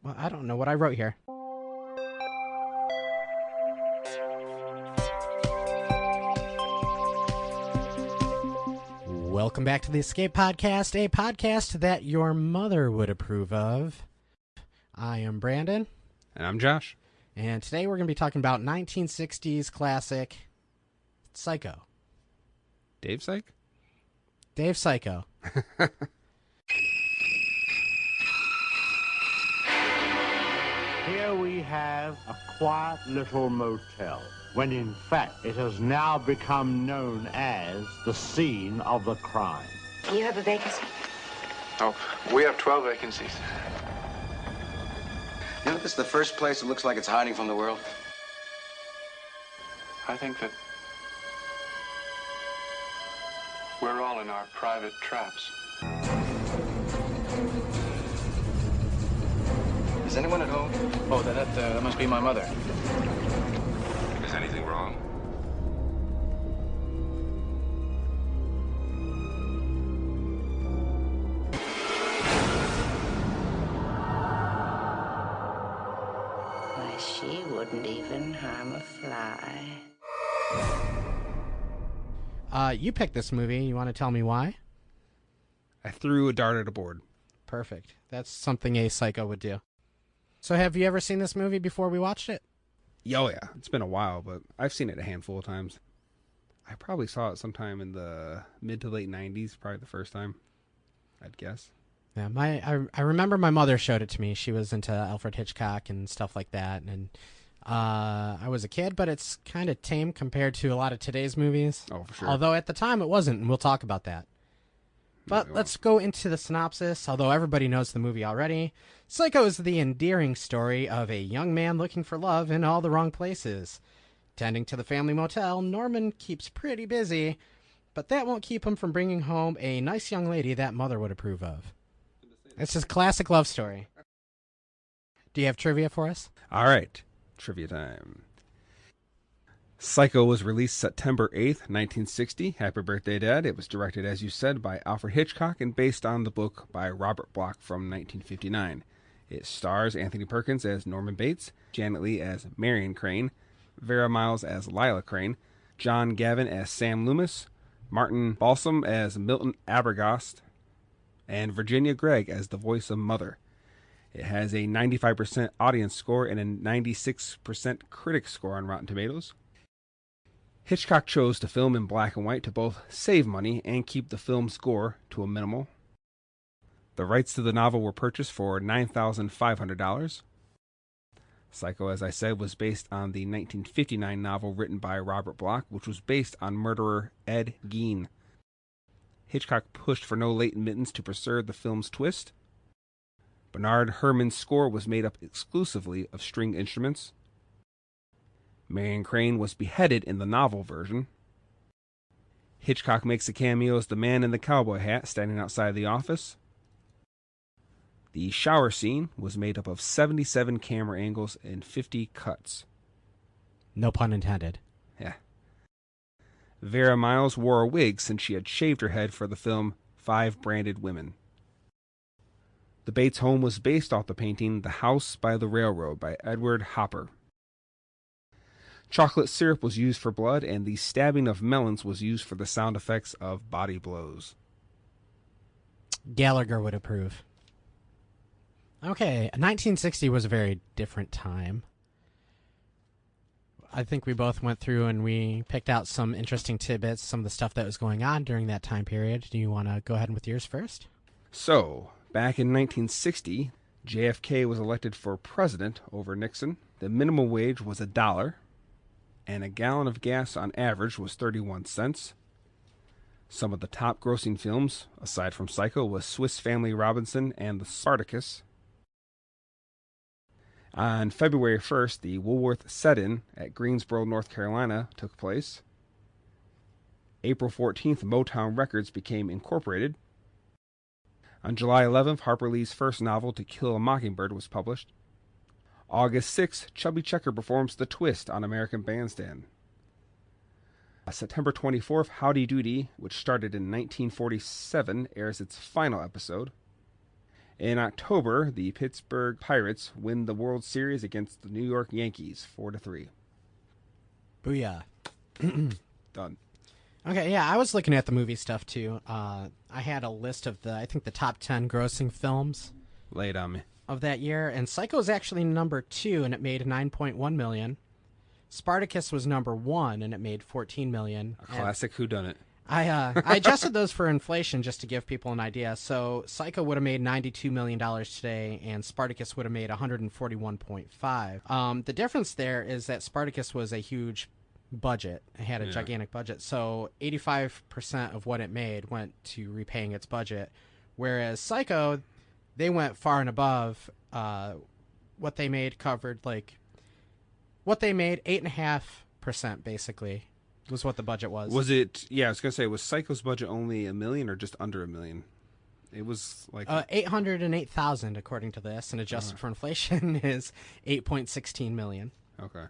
Well, I don't know what I wrote here. Welcome back to the Escape Podcast, a podcast that your mother would approve of. I am Brandon. And I'm Josh. And today we're going to be talking about 1960s classic Psycho. Dave Psych? Dave Psycho. Here we have a quiet little motel, when in fact it has now become known as the scene of the crime. You have a vacancy? Oh, we have 12 vacancies. You know, this is the first place that looks like it's hiding from the world. I think that we're all in our private traps. Is anyone at home? Oh, that must be my mother. Is anything wrong? Why, she wouldn't even harm a fly. You picked this movie. You want to tell me why? I threw a dart at a board. Perfect. That's something a psycho would do. So have you ever seen this movie before we watched it? Oh, yeah. It's been a while, but I've seen it a handful of times. I probably saw it sometime in the mid to late 90s, probably the first time, I'd guess. Yeah, I remember my mother showed it to me. She was into Alfred Hitchcock and stuff like that. And I was a kid, but it's kind of tame compared to a lot of today's movies. Oh, for sure. Although at the time it wasn't, and we'll talk about that. But let's go into the synopsis, although everybody knows the movie already. Psycho is the endearing story of a young man looking for love in all the wrong places. Tending to the family motel, Norman keeps pretty busy, but that won't keep him from bringing home a nice young lady that mother would approve of. It's his classic love story. Do you have trivia for us? All right. Trivia time. Psycho was released September 8th, 1960. Happy birthday, Dad. It was directed, as you said, by Alfred Hitchcock and based on the book by Robert Bloch from 1959. It stars Anthony Perkins as Norman Bates, Janet Leigh as Marion Crane, Vera Miles as Lila Crane, John Gavin as Sam Loomis, Martin Balsam as Milton Abergost, and Virginia Gregg as the voice of Mother. It has a 95% audience score and a 96% critic score on Rotten Tomatoes. Hitchcock chose to film in black and white to both save money and keep the film score to a minimal. The rights to the novel were purchased for $9,500. Psycho, as I said, was based on the 1959 novel written by Robert Bloch, which was based on murderer Ed Gein. Hitchcock pushed for no late admittance to preserve the film's twist. Bernard Herrmann's score was made up exclusively of string instruments. Marion Crane was beheaded in the novel version. Hitchcock makes a cameo as the man in the cowboy hat standing outside the office. The shower scene was made up of 77 camera angles and 50 cuts. No pun intended. Yeah. Vera Miles wore a wig since she had shaved her head for the film Five Branded Women. The Bates home was based off the painting The House by the Railroad by Edward Hopper. Chocolate syrup was used for blood, and the stabbing of melons was used for the sound effects of body blows. Gallagher would approve. Okay, 1960 was a very different time. I think we both went through and we picked out some interesting tidbits, some of the stuff that was going on during that time period. Do you want to go ahead with yours first? So, back in 1960, JFK was elected for president over Nixon. The minimum wage was $1. And a gallon of gas on average was 31 cents. Some of the top grossing films, aside from Psycho, was Swiss Family Robinson and The Spartacus. On February 1st, the Woolworth Set-In at Greensboro, North Carolina took place. April 14th, Motown Records became incorporated. On July 11th, Harper Lee's first novel, To Kill a Mockingbird, was published. August 6th, Chubby Checker performs The Twist on American Bandstand. September 24th, Howdy Doody, which started in 1947, airs its final episode. In October, the Pittsburgh Pirates win the World Series against the New York Yankees 4-3. Booyah. Done. Okay, yeah, I was looking at the movie stuff too. I had a list of the top 10 grossing films. Lay it on me. Of that year, and Psycho is actually number 2, and it made $9.1 million. Spartacus was number 1, and it made $14 million. A classic whodunit. I adjusted those for inflation just to give people an idea. So Psycho would have made $92 million today, and Spartacus would have made $141.5. The difference there is that Spartacus was a huge budget. It had a gigantic budget. So 85% of what it made went to repaying its budget, whereas Psycho, they went far and above. What they made covered, what they made, 8.5% basically was what the budget was. Was it, I was going to say, was Psycho's budget only $1 million or just under $1 million? It was like... $808,000 according to this, and adjusted for inflation is $8.16 million. Okay.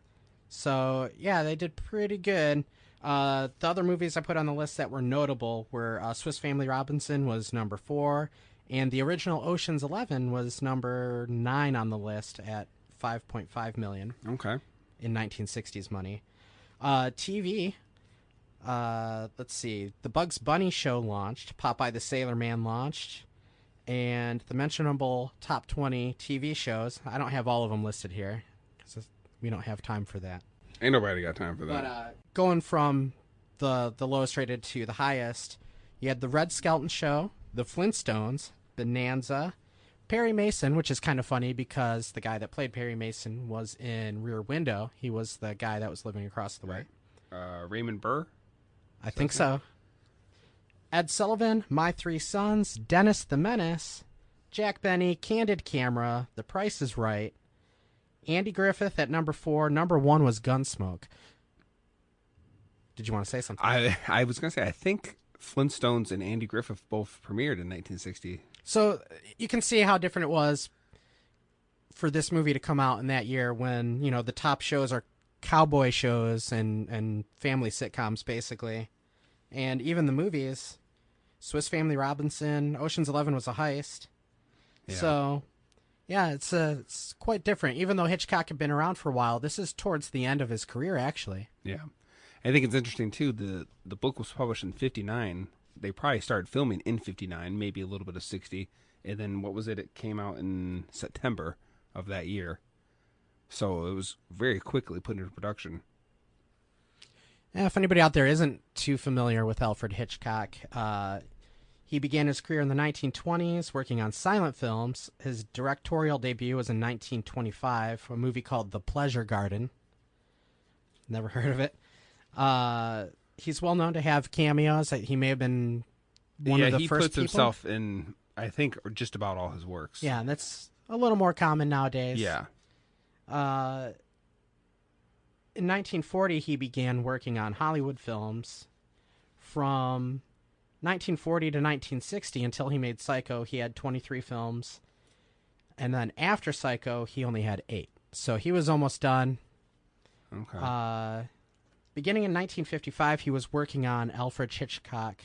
So, yeah, they did pretty good. The other movies I put on the list that were notable were Swiss Family Robinson was number 4, and the original Ocean's 11 was number 9 on the list at $5.5 million. Okay. In 1960s money. TV, let's see. The Bugs Bunny show launched. Popeye the Sailor Man launched. And the mentionable top 20 TV shows. I don't have all of them listed here because we don't have time for that. Ain't nobody got time for that. But going from the lowest rated to the highest, you had the Red Skelton Show, the Flintstones, Bonanza, Perry Mason, which is kind of funny because the guy that played Perry Mason was in Rear Window. He was the guy that was living across the way. Raymond Burr? I think so. Ed Sullivan, My Three Sons, Dennis the Menace, Jack Benny, Candid Camera, The Price is Right, Andy Griffith at number 4. Number 1 was Gunsmoke. Did you want to say something? I was going to say, I think Flintstones and Andy Griffith both premiered in 1960. So you can see how different it was for this movie to come out in that year when, the top shows are cowboy shows and family sitcoms, basically. And even the movies, Swiss Family Robinson, Ocean's 11 was a heist. Yeah. So, yeah, it's quite different. Even though Hitchcock had been around for a while, this is towards the end of his career, actually. Yeah. I think it's interesting, too. The book was published in 59. They probably started filming in 59, maybe a little bit of 60. And then, what was it? It came out in September of that year. So it was very quickly put into production. Yeah, if anybody out there isn't too familiar with Alfred Hitchcock, he began his career in the 1920s working on silent films. His directorial debut was in 1925, a movie called The Pleasure Garden. Never heard of it. He's well known to have cameos. He may have been one of the first people. He puts himself in, I think, just about all his works. Yeah, and that's a little more common nowadays. Yeah. In 1940, he began working on Hollywood films. From 1940 to 1960, until he made Psycho, he had 23 films. And then after Psycho, he only had 8. So he was almost done. Okay. Beginning in 1955, he was working on Alfred Hitchcock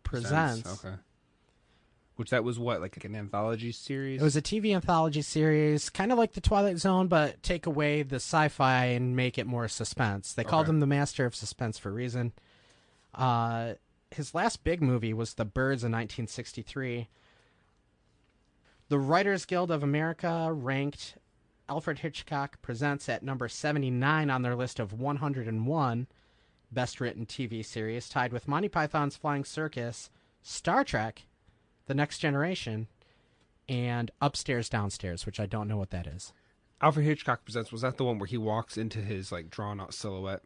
Presents. Okay. Which that was what, like an anthology series? It was a TV anthology series, kind of like The Twilight Zone, but take away the sci-fi and make it more suspense. They called him the master of suspense for a reason. His last big movie was The Birds in 1963. The Writers Guild of America ranked Alfred Hitchcock Presents at number 79 on their list of 101 best written TV series, tied with Monty Python's Flying Circus, Star Trek, The Next Generation, and Upstairs Downstairs, which I don't know what that is. Alfred Hitchcock Presents, was that the one where he walks into his drawn out silhouette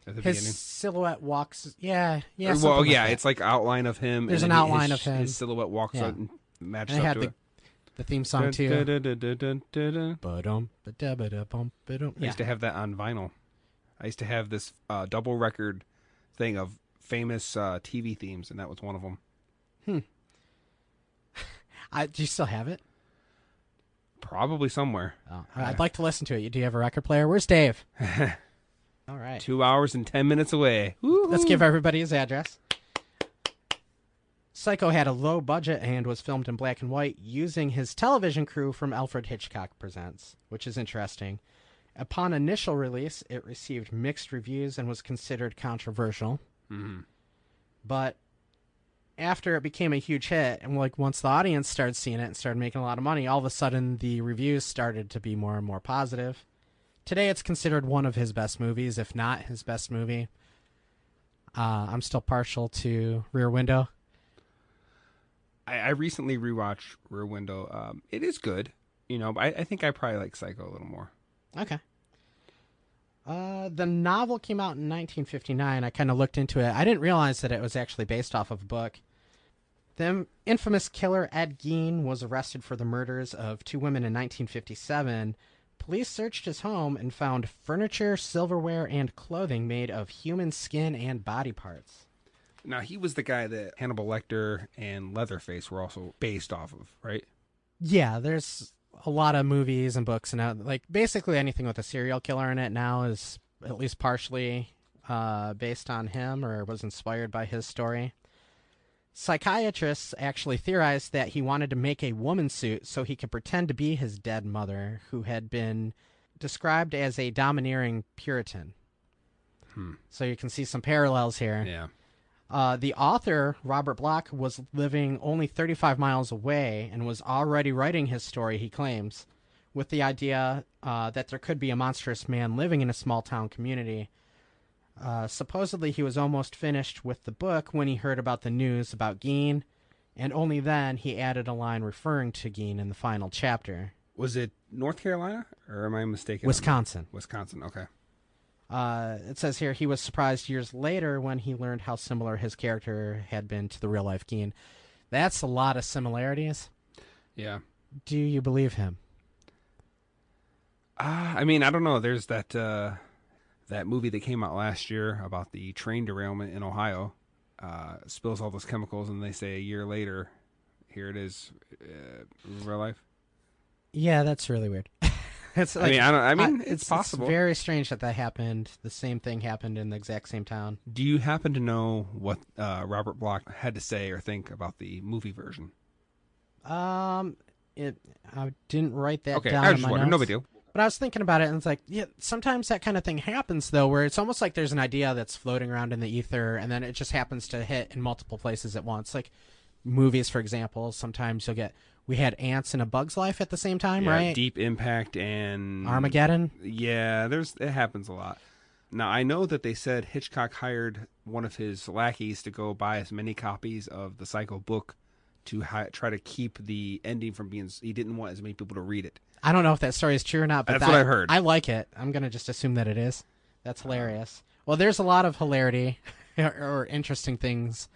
at the beginning? His silhouette walks, yeah. Well, yeah, it's like outline of him. There's an outline of him. His silhouette walks out and matches up to it. The theme song too. I Yeah. used to have that on vinyl. I used to have this double record thing of famous TV themes, and that was one of them. Do you still have it? Probably somewhere. Oh, I'd like to listen to it. Do you have a record player? Where's Dave? All right. 2 hours and 10 minutes away. Woo-hoo. Let's give everybody his address. Psycho had a low budget and was filmed in black and white using his television crew from Alfred Hitchcock Presents, which is interesting. Upon initial release, it received mixed reviews and was considered controversial. Mm-hmm. But after it became a huge hit, and like once the audience started seeing it and started making a lot of money, all of a sudden the reviews started to be more and more positive. Today it's considered one of his best movies, if not his best movie. I'm still partial to Rear Window. I recently rewatched Rear Window. It is good, but I think I probably like Psycho a little more. Okay. The novel came out in 1959. I kind of looked into it. I didn't realize that it was actually based off of a book. The infamous killer Ed Gein was arrested for the murders of two women in 1957. Police searched his home and found furniture, silverware, and clothing made of human skin and body parts. Now, he was the guy that Hannibal Lecter and Leatherface were also based off of, right? Yeah, there's a lot of movies and books and like basically anything with a serial killer in it now is at least partially based on him or was inspired by his story. Psychiatrists actually theorized that he wanted to make a woman suit so he could pretend to be his dead mother, who had been described as a domineering Puritan. So you can see some parallels here. Yeah. The author, Robert Bloch, was living only 35 miles away and was already writing his story, he claims, with the idea that there could be a monstrous man living in a small-town community. Supposedly, he was almost finished with the book when he heard about the news about Gein, and only then he added a line referring to Gein in the final chapter. Was it North Carolina, or am I mistaken? Wisconsin. Wisconsin, okay. It says here he was surprised years later when he learned how similar his character had been to the real-life Gein. That's a lot of similarities. Yeah. Do you believe him? I mean, I don't know. There's that movie that came out last year about the train derailment in Ohio. Spills all those chemicals, and they say a year later, here it is, in real life. Yeah, that's really weird. It's like, it's possible. It's very strange that happened. The same thing happened in the exact same town. Do you happen to know what Robert Bloch had to say or think about the movie version? I didn't write that down. I in just my wondered. notes. No big deal. But I was thinking about it, and it's like, yeah, sometimes that kind of thing happens, though, where it's almost like there's an idea that's floating around in the ether, and then it just happens to hit in multiple places at once. Like movies, for example, sometimes you'll get, we had Ants in A Bug's Life at the same time, right? Deep Impact and Armageddon. Yeah, it happens a lot. Now, I know that they said Hitchcock hired one of his lackeys to go buy as many copies of the Psycho book to try to keep the ending from being, he didn't want as many people to read it. I don't know if that story is true or not, but that's what I heard. I like it. I'm going to just assume that it is. That's hilarious. Well, there's a lot of hilarity or interesting things,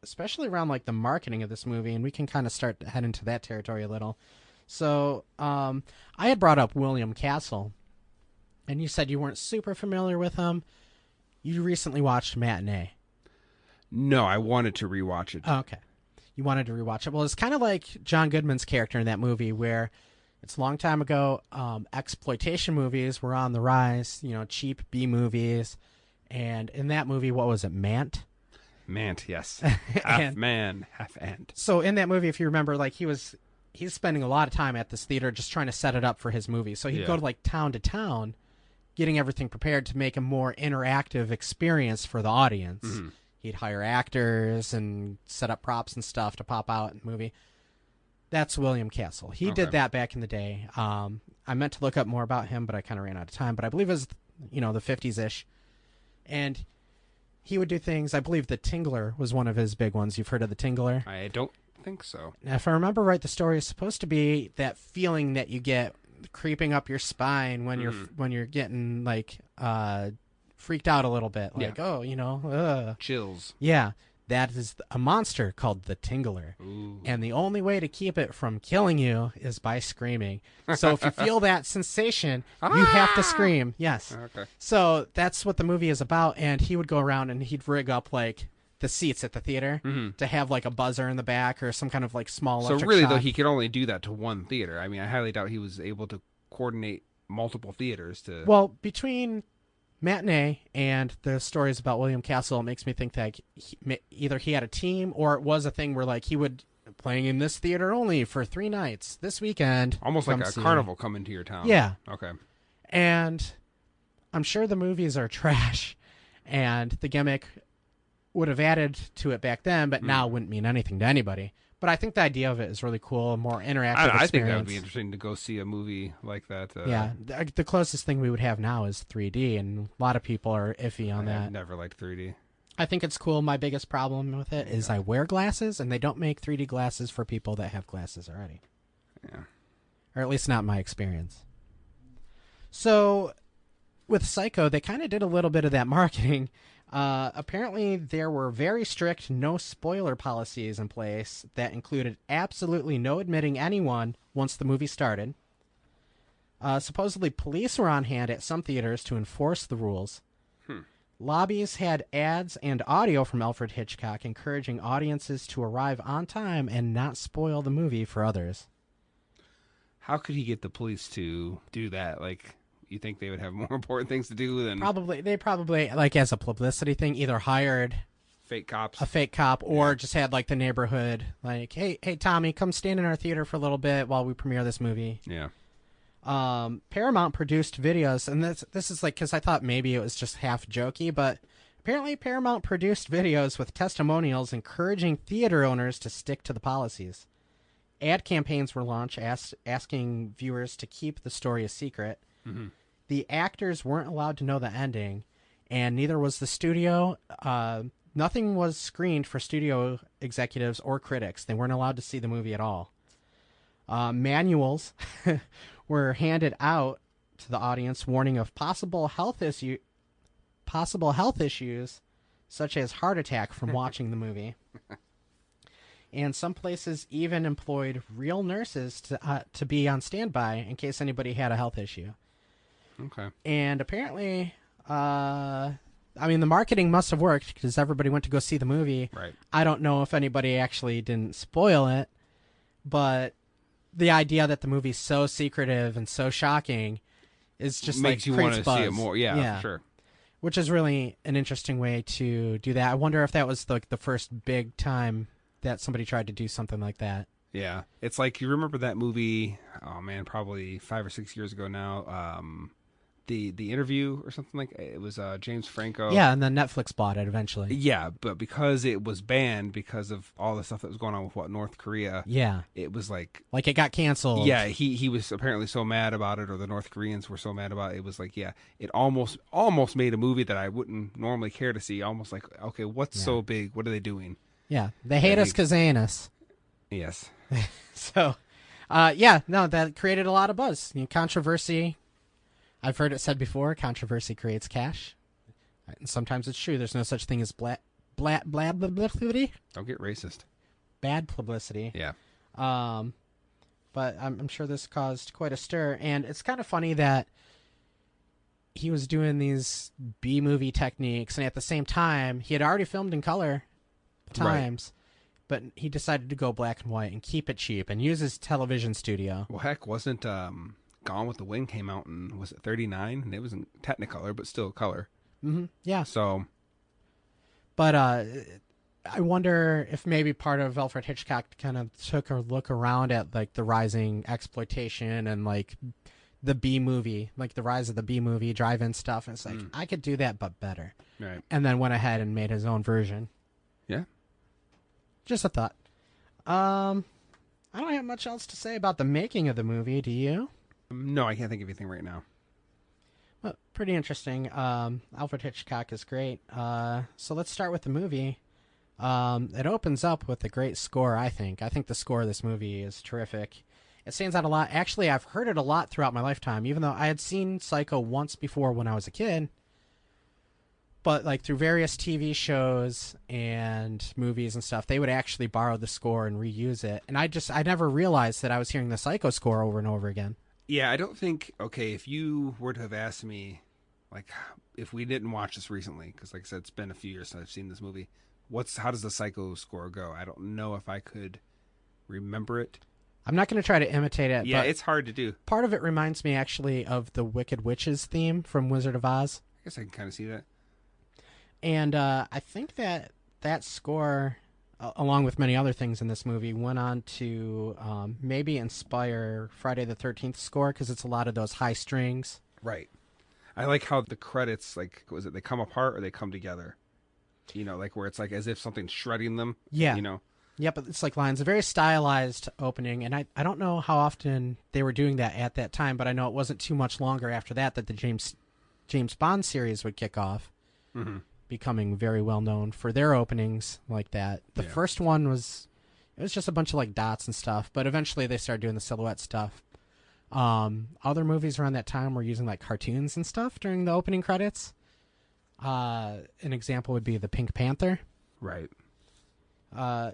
especially around like the marketing of this movie, and we can kind of start to head into that territory a little. So I had brought up William Castle, and you said you weren't super familiar with him. You recently watched Matinee. No, I wanted to rewatch it. Oh, okay. You wanted to rewatch it. Well, it's kind of like John Goodman's character in that movie, where it's a long time ago. Exploitation movies were on the rise, cheap B movies. And in that movie, what was it? Mant, yes. Half man, half ant. So in that movie, if you remember, like he's spending a lot of time at this theater just trying to set it up for his movie. So he'd go to like town to town, getting everything prepared to make a more interactive experience for the audience. Mm-hmm. He'd hire actors and set up props and stuff to pop out in the movie. That's William Castle. He did that back in the day. I meant to look up more about him, but I kind of ran out of time. But I believe it was, the 50s-ish. And he would do things. I believe The Tingler was one of his big ones. You've heard of The Tingler? I don't think so. Now, if I remember right, the story is supposed to be that feeling that you get creeping up your spine when you're getting like freaked out a little bit, like chills. Yeah, that is a monster called the Tingler. Ooh. And the only way to keep it from killing you is by screaming. So if you feel that sensation, you have to scream. Yes. Okay. So that's what the movie is about. And he would go around and he'd rig up like the seats at the theater to have like a buzzer in the back or some kind of like small electric So really, shock. though, he could only do that to one theater. I mean, I highly doubt he was able to coordinate multiple theaters to. Well, between matinee and the stories about William Castle, it makes me think that either he had a team or it was a thing where like he would playing in this theater only for 3 nights this weekend. Almost like a carnival coming to your town. Yeah. Okay. And I'm sure the movies are trash and the gimmick would have added to it back then, but now wouldn't mean anything to anybody. But I think the idea of it is really cool, more interactive experience. I think that would be interesting to go see a movie like that. Yeah, the closest thing we would have now is 3D, and a lot of people are iffy on that. I've never liked 3D. I think it's cool. My biggest problem with it is I wear glasses, and they don't make 3D glasses for people that have glasses already. Yeah. Or at least not my experience. So, with Psycho, they kind of did a little bit of that marketing. Apparently, there were very strict no spoiler policies in place that included absolutely no admitting anyone once the movie started. Supposedly, police were on hand at some theaters to enforce the rules. Lobbies had ads and audio from Alfred Hitchcock encouraging audiences to arrive on time and not spoil the movie for others. How could he get the police to do that? Like, you think they would have more important things to do than... They probably, like, as a publicity thing, either hired fake cops, a fake cop, or just had, like, the neighborhood, like, hey, Tommy, come stand in our theater for a little bit while we premiere this movie. Yeah. Paramount produced videos, and this is like, because I thought maybe it was just half jokey, but apparently Paramount produced videos with testimonials encouraging theater owners to stick to the policies. Ad campaigns were launched asking viewers to keep the story a secret. Mm-hmm. The actors weren't allowed to know the ending, and neither was the studio. Nothing was screened for studio executives or critics. They weren't allowed to see the movie at all. Manuals were handed out to the audience warning of possible health issues such as heart attack from watching the movie. And some places even employed real nurses to be on standby in case anybody had a health issue. Okay. And apparently, the marketing must have worked because everybody went to go see the movie. Right. I don't know if anybody actually didn't spoil it, but the idea that the movie's so secretive and so shocking is just makes you want to see it more. Yeah, for sure. Which is really an interesting way to do that. I wonder if that was the first big time that somebody tried to do something like that. Yeah. It's like, you remember that movie, oh man, probably 5 or 6 years ago now, the Interview or something like it was James Franco. Yeah, and then Netflix bought it eventually. Yeah, but because it was banned because of all the stuff that was going on with North Korea. Yeah. It was like it got canceled. Yeah, he was apparently so mad about it, or the North Koreans were so mad about it. It was like, yeah, it almost made a movie that I wouldn't normally care to see. Almost like, okay, what's so big? What are they doing? Yeah, they hate us because they ain't us. Yes. So, that created a lot of buzz. Controversy. I've heard it said before, controversy creates cash. And sometimes it's true. There's no such thing as bad publicity. Don't get racist. Bad publicity. Yeah. But I'm sure this caused quite a stir. And it's kind of funny that he was doing these B-movie techniques, and at the same time, he had already filmed in color times. Right. But he decided to go black and white and keep it cheap and use his television studio. Well, heck, wasn't Gone with the Wind came out in, was it 39? And it was in Technicolor, but still color. Mm-hmm. Yeah. So. But I wonder if maybe part of Alfred Hitchcock kind of took a look around at like the rising exploitation and like the B movie, like the rise of the B movie, drive-in stuff. And it's like, I could do that, but better. Right. And then went ahead and made his own version. Yeah. Just a thought. I don't have much else to say about the making of the movie. Do you? No, I can't think of anything right now. Well, pretty interesting. Alfred Hitchcock is great. So let's start with the movie. It opens up with a great score, I think. I think the score of this movie is terrific. It stands out a lot. Actually, I've heard it a lot throughout my lifetime, even though I had seen Psycho once before when I was a kid. But like through various TV shows and movies and stuff, they would actually borrow the score and reuse it. And I never realized that I was hearing the Psycho score over and over again. Yeah, I don't think, okay, if you were to have asked me, like, if we didn't watch this recently, because like I said, it's been a few years since I've seen this movie, how does the Psycho score go? I don't know if I could remember it. I'm not going to try to imitate it. Yeah, but it's hard to do. Part of it reminds me actually of the Wicked Witch's theme from Wizard of Oz. guess I can kind of see that. And I think that score, along with many other things in this movie, went on to maybe inspire Friday the 13th score, because it's a lot of those high strings. Right. I like how the credits, like, was it they come apart or they come together? You know, like where it's like as if something's shredding them. Yeah. You know? Yeah, but it's like lines. A very stylized opening, and I don't know how often they were doing that at that time, but I know it wasn't too much longer after that the James Bond series would kick off, becoming very well known for their openings like that. The first one was just a bunch of like dots and stuff, but eventually they started doing the silhouette stuff. Other movies around that time were using like cartoons and stuff during the opening credits. An example would be the Pink Panther. Right.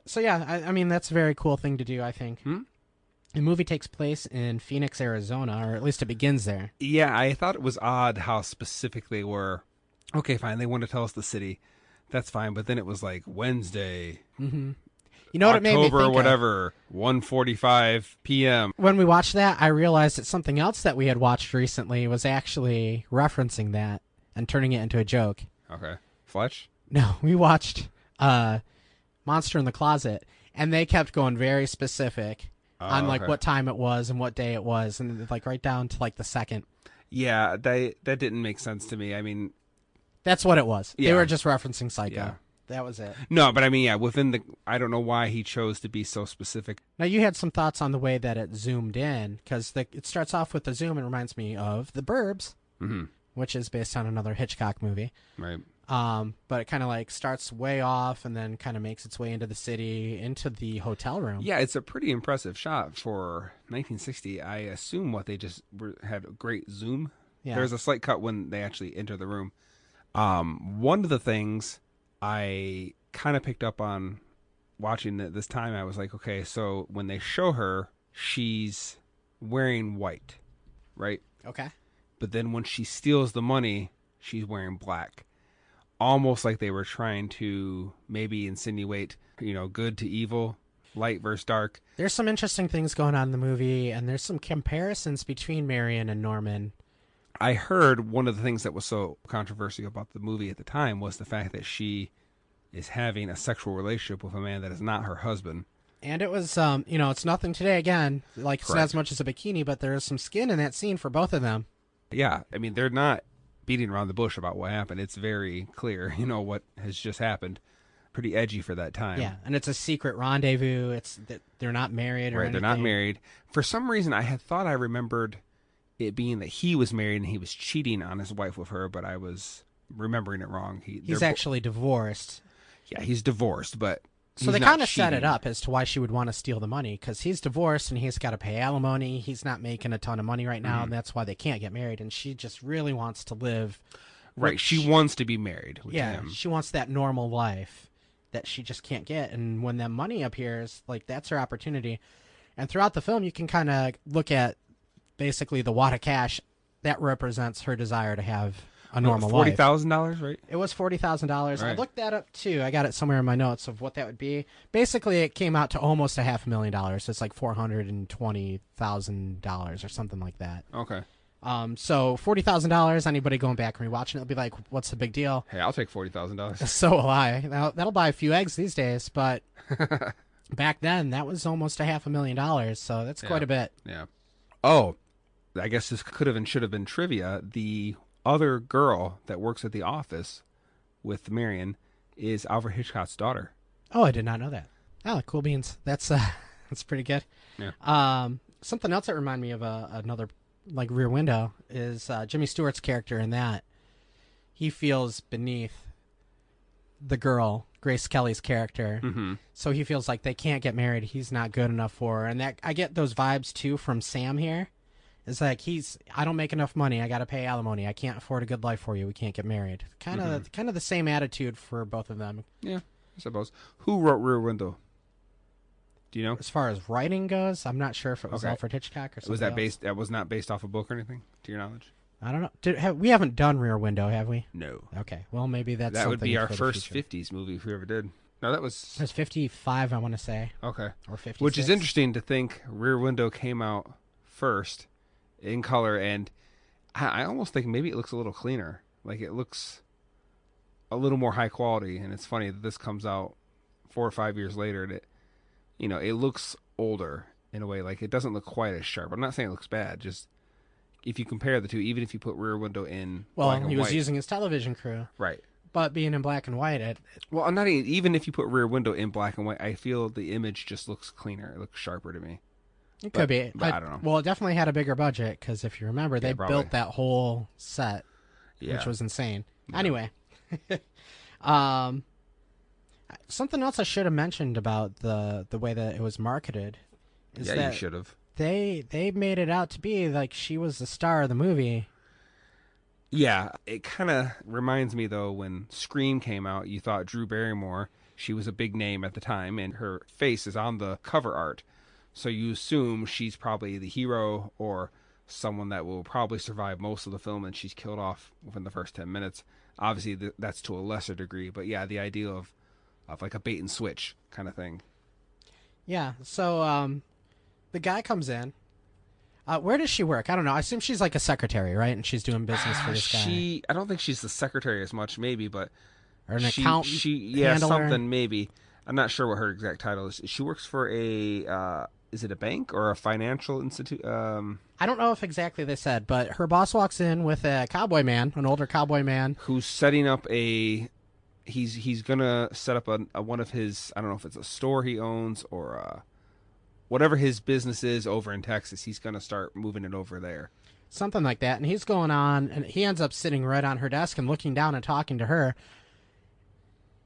So yeah, I mean, that's a very cool thing to do, I think. The movie takes place in Phoenix, Arizona, or at least it begins there. Yeah, I thought it was odd how specific they were. Okay, fine, they want to tell us the city. That's fine, but then it was like Wednesday. You know what it made me think October, of? whatever, 1:45 p.m. When we watched that, I realized that something else that we had watched recently was actually referencing that and turning it into a joke. Okay. Fletch? No, we watched Monster in the Closet, and they kept going very specific on like what time it was and what day it was, and like right down to like the second. Yeah, that didn't make sense to me. I mean, that's what it was. Yeah. They were just referencing Psycho. Yeah. That was it. No, but I mean, yeah, within the, I don't know why he chose to be so specific. Now, you had some thoughts on the way that it zoomed in, because it starts off with the zoom and reminds me of The Burbs, which is based on another Hitchcock movie. Right. But it kind of like starts way off and then kind of makes its way into the city, into the hotel room. Yeah, it's a pretty impressive shot for 1960. I assume what they just had a great zoom. Yeah. There's a slight cut when they actually enter the room. One of the things I kind of picked up on watching it this time, I was like, okay, so when they show her, she's wearing white, right? Okay. But then when she steals the money, she's wearing black. Almost like they were trying to maybe insinuate, good to evil, light versus dark. There's some interesting things going on in the movie, and there's some comparisons between Marion and Norman. I heard one of the things that was so controversial about the movie at the time was the fact that she is having a sexual relationship with a man that is not her husband. And it was, it's nothing today again. Like, it's not Correct. as much as a bikini, but there is some skin in that scene for both of them. Yeah, I mean, they're not beating around the bush about what happened. It's very clear, what has just happened. Pretty edgy for that time. Yeah, and it's a secret rendezvous. They're not married or Right, anything. they're not married. For some reason, I had thought I remembered it being that he was married and he was cheating on his wife with her, but I was remembering it wrong. He's actually divorced. Yeah, he's divorced, but So they kind of set it up as to why she would want to steal the money, because he's divorced and he's got to pay alimony. He's not making a ton of money right now, and that's why they can't get married. And she just really wants to live. Right, she wants to be married with him. She wants that normal life that she just can't get. And when that money appears, like, that's her opportunity. And throughout the film, you can kind of look at basically the wad of cash that represents her desire to have a normal life. $40,000, right? It was $40,000. I Right. looked that up too. I got it somewhere in my notes of what that would be. Basically, it came out to almost $500,000. So it's like $420,000 or something like that. Okay. So $40,000. Anybody going back and rewatching it will be like, "What's the big deal?" Hey, I'll take $40,000. So will I. Now, that'll buy a few eggs these days, but back then that was almost $500,000. So that's quite a bit. Yeah. Oh, I guess this could have and should have been trivia. The other girl that works at the office with Marion is Alfred Hitchcock's daughter. Oh, I did not know that. Oh, cool beans. That's pretty good. Yeah. Something else that reminded me of another like Rear Window is Jimmy Stewart's character in that. He feels beneath the girl, Grace Kelly's character. Mm-hmm. So he feels like they can't get married. He's not good enough for her. And that I get those vibes too from Sam here. It's like I don't make enough money. I got to pay alimony. I can't afford a good life for you. We can't get married. Kind of the same attitude for both of them. Yeah, I suppose. Who wrote Rear Window? Do you know? As far as writing goes, I'm not sure if it was Okay. Alfred Hitchcock or something. Was that else. based? That was not based off a book or anything, to your knowledge? I don't know. We haven't done Rear Window, have we? No. Okay. Well, maybe that's That would something be our for the first future. 50s movie if we ever did. No, that was... It was 55, I want to say, Okay. or 56. Which is interesting to think Rear Window came out first in color, and I almost think maybe it looks a little cleaner. Like, it looks a little more high quality, and it's funny that this comes out 4 or 5 years later, and it looks older in a way. Like, it doesn't look quite as sharp. I'm not saying it looks bad, just if you compare the two, even if you put Rear Window in black and he was white, using his television crew. right. But being in black and white, Well, I'm not even if you put Rear Window in black and white, I feel the image just looks cleaner. It looks sharper to me. it could be. But I don't know. Well, it definitely had a bigger budget because if you remember, they probably. built that whole set, Yeah. which was insane. Yeah. Anyway, something else I should have mentioned about the way that it was marketed is Yeah, that you should have. they made it out to be like she was the star of the movie. Yeah, it kind of reminds me, though, when Scream came out, you thought Drew Barrymore, she was a big name at the time, and her face is on the cover art. So you assume she's probably the hero or someone that will probably survive most of the film, and she's killed off within the first 10 minutes. Obviously, that's to a lesser degree, but yeah, the idea of like a bait and switch kind of thing. Yeah, so the guy comes in. Where does she work? I don't know. I assume she's like a secretary, right? And she's doing business for this guy. I don't think she's the secretary as much, maybe, but Or an accountant, yeah, handler. something maybe. I'm not sure what her exact title is. She works for is it a bank or a financial institute? I don't know if exactly they said, but her boss walks in with a cowboy man, an older cowboy man. Who's setting up he's gonna set up a one of his, I don't know if it's a store he owns or whatever his business is over in Texas. He's gonna start moving it over there. Something like that. And he's going on, and he ends up sitting right on her desk and looking down and talking to her.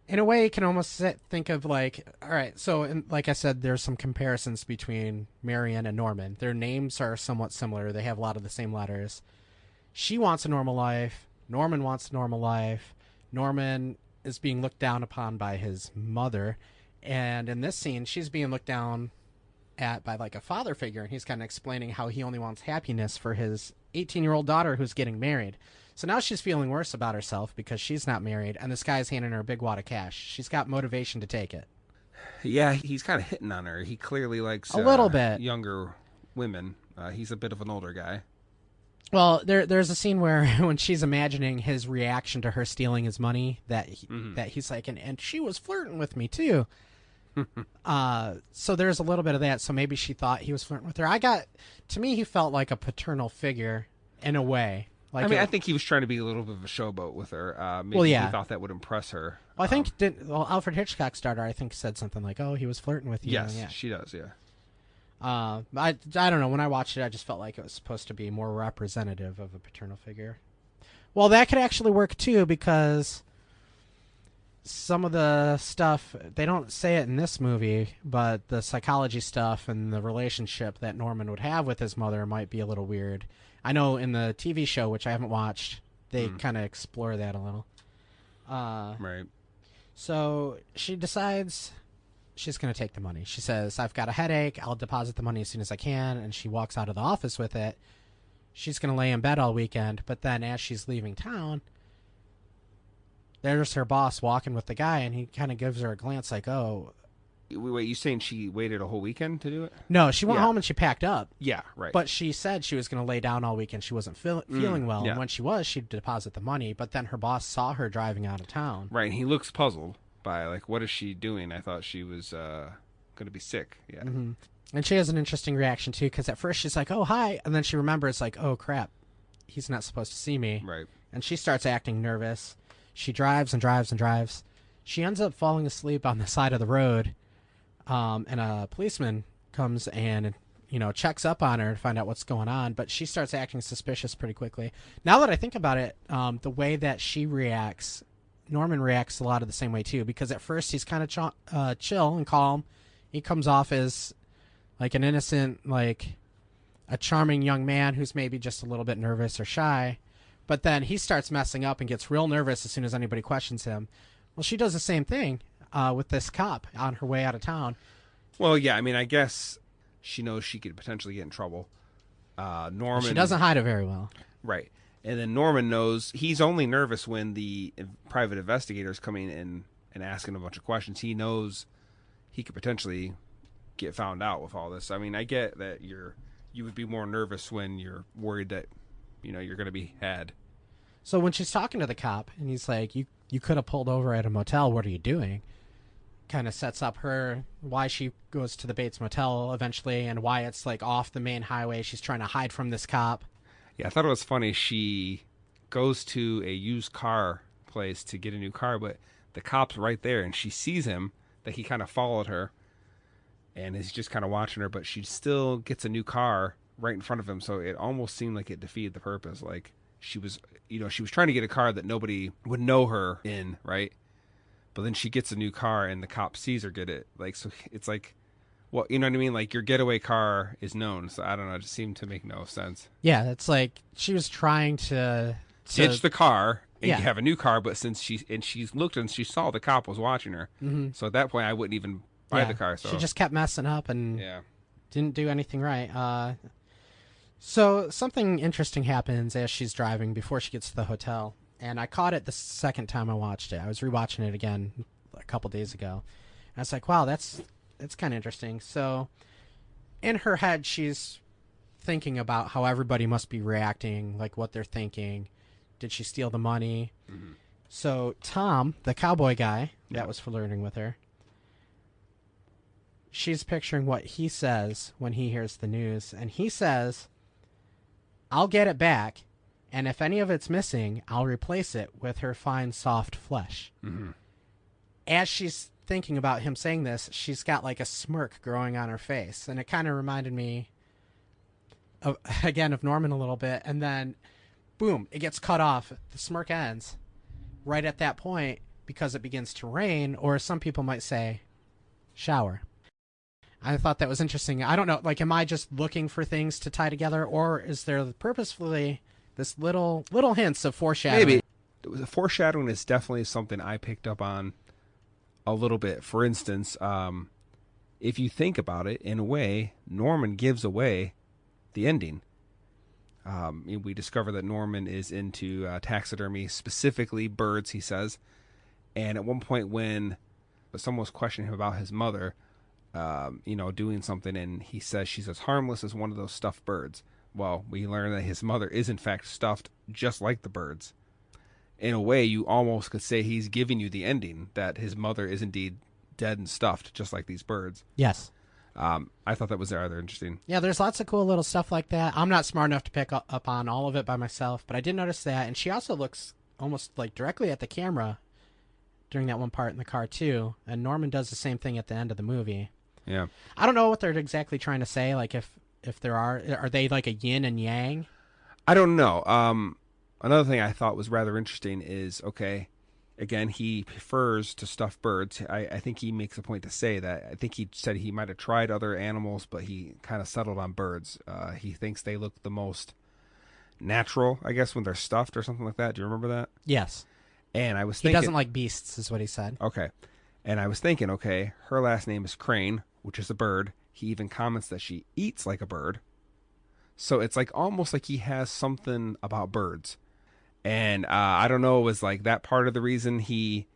In a way, you can almost think of like, all right, so like I said, there's some comparisons between Marion and Norman. Their names are somewhat similar. They have a lot of the same letters. She wants a normal life. Norman wants a normal life. Norman is being looked down upon by his mother. And in this scene, she's being looked down at by like a father figure, and he's kind of explaining how he only wants happiness for his 18-year-old daughter who's getting married. So now she's feeling worse about herself because she's not married, and this guy's handing her a big wad of cash. She's got motivation to take it. Yeah, he's kind of hitting on her. He clearly likes a little bit younger women. He's a bit of an older guy. Well, there's a scene where when she's imagining his reaction to her stealing his money, that he's like, and she was flirting with me too. So there's a little bit of that. So maybe she thought he was flirting with her. To me, he felt like a paternal figure in a way. Like, I mean, I think he was trying to be a little bit of a showboat with her. Maybe he thought that would impress her. Well, I think Alfred Hitchcock starter, I think, said something like, "Oh, he was flirting with you." Yes, yeah. she does. Yeah. I don't know. When I watched it, I just felt like it was supposed to be more representative of a paternal figure. Well, that could actually work too, because some of the stuff, they don't say it in this movie, but the psychology stuff and the relationship that Norman would have with his mother might be a little weird. I know in the TV show, which I haven't watched, they kind of explore that a little. Right. So she decides she's going to take the money. She says, "I've got a headache. I'll deposit the money as soon as I can." And she walks out of the office with it. She's going to lay in bed all weekend. But then as she's leaving town, there's her boss walking with the guy, and he kind of gives her a glance like, "Oh." Wait, you saying she waited a whole weekend to do it? No, she went home and she packed up. Yeah, right. But she said she was going to lay down all weekend. She wasn't feeling well. Yeah. And when she was, she'd deposit the money. But then her boss saw her driving out of town. Right, and he looks puzzled by, like, what is she doing? I thought she was going to be sick. Yeah. Mm-hmm. And she has an interesting reaction, too, because at first she's like, "Oh, hi." And then she remembers, like, "Oh, crap. He's not supposed to see me." Right. And she starts acting nervous. She drives and drives and drives. She ends up falling asleep on the side of the road. And a policeman comes and, checks up on her to find out what's going on. But she starts acting suspicious pretty quickly. Now that I think about it, the way that she reacts, Norman reacts a lot of the same way, too. Because at first he's kind of chill and calm. He comes off as like an innocent, like a charming young man who's maybe just a little bit nervous or shy. But then he starts messing up and gets real nervous as soon as anybody questions him. Well, she does the same thing with this cop on her way out of town. Well, yeah, I mean, I guess she knows she could potentially get in trouble. Norman... She doesn't hide it very well. Right. And then Norman knows he's only nervous when the private investigator's coming in and asking a bunch of questions. He knows he could potentially get found out with all this. I mean, I get that you would be more nervous when you're worried that, you're going to be had. So when she's talking to the cop, and he's like, you could have pulled over at a motel. What are you doing? Kind of sets up why she goes to the Bates Motel eventually, and why it's like off the main highway. She's trying to hide from this cop. Yeah, I thought it was funny. She goes to a used car place to get a new car, but the cop's right there, and she sees him, that he kind of followed her, and is just kind of watching her, but she still gets a new car right in front of him, so it almost seemed like it defeated the purpose. Like, she was trying to get a car that nobody would know her in, right? But then she gets a new car, and the cop sees her get it. Like, so it's like, well, you know what I mean? Like, your getaway car is known, so I don't know, it just seemed to make no sense. Yeah, it's like she was trying to ditch the car and Yeah. have a new car, but since she's looked and she saw the cop was watching her, so at that point I wouldn't even buy the car. So she just kept messing up and yeah, didn't do anything right. So something interesting happens as she's driving before she gets to the hotel, and I caught it the second time I watched it. I was rewatching it again a couple days ago, and I was like, wow, that's kind of interesting. So in her head, she's thinking about how everybody must be reacting, like what they're thinking. Did she steal the money? Mm-hmm. So Tom, the cowboy guy that was flirting with her, she's picturing what he says when he hears the news. And he says, I'll get it back, and if any of it's missing, I'll replace it with her fine, soft flesh. Mm-hmm. As she's thinking about him saying this, she's got like a smirk growing on her face. And it kind of reminded me, of Norman a little bit. And then boom, it gets cut off. The smirk ends right at that point because it begins to rain, or some people might say, shower. I thought that was interesting. I don't know, like, am I just looking for things to tie together, or is there purposefully this little hints of foreshadowing? Maybe. The foreshadowing is definitely something I picked up on a little bit. For instance, if you think about it, in a way, Norman gives away the ending. We discover that Norman is into taxidermy, specifically birds, he says. And at one point when someone was questioning him about his mother, doing something, and he says she's as harmless as one of those stuffed birds. Well, we learn that his mother is in fact stuffed just like the birds. In a way, you almost could say he's giving you the ending, that his mother is indeed dead and stuffed just like these birds. Yes. I thought that was rather interesting. Yeah, there's lots of cool little stuff like that. I'm not smart enough to pick up on all of it by myself, but I did notice that. And she also looks almost like directly at the camera during that one part in the car too. And Norman does the same thing at the end of the movie. Yeah. I don't know what they're exactly trying to say. Like if there are they like a yin and yang? I don't know. Another thing I thought was rather interesting is, okay, again, he prefers to stuff birds. I think he makes a point to say that. I think he said he might have tried other animals, but he kind of settled on birds. He thinks they look the most natural, I guess, when they're stuffed or something like that. Do you remember that? Yes. And I was He thinking... doesn't like beasts, is what he said. Okay. And I was thinking, okay, her last name is Crane, which is a bird. He even comments that she eats like a bird. So it's like almost like he has something about birds. And I don't know, it was like that part of the reason he,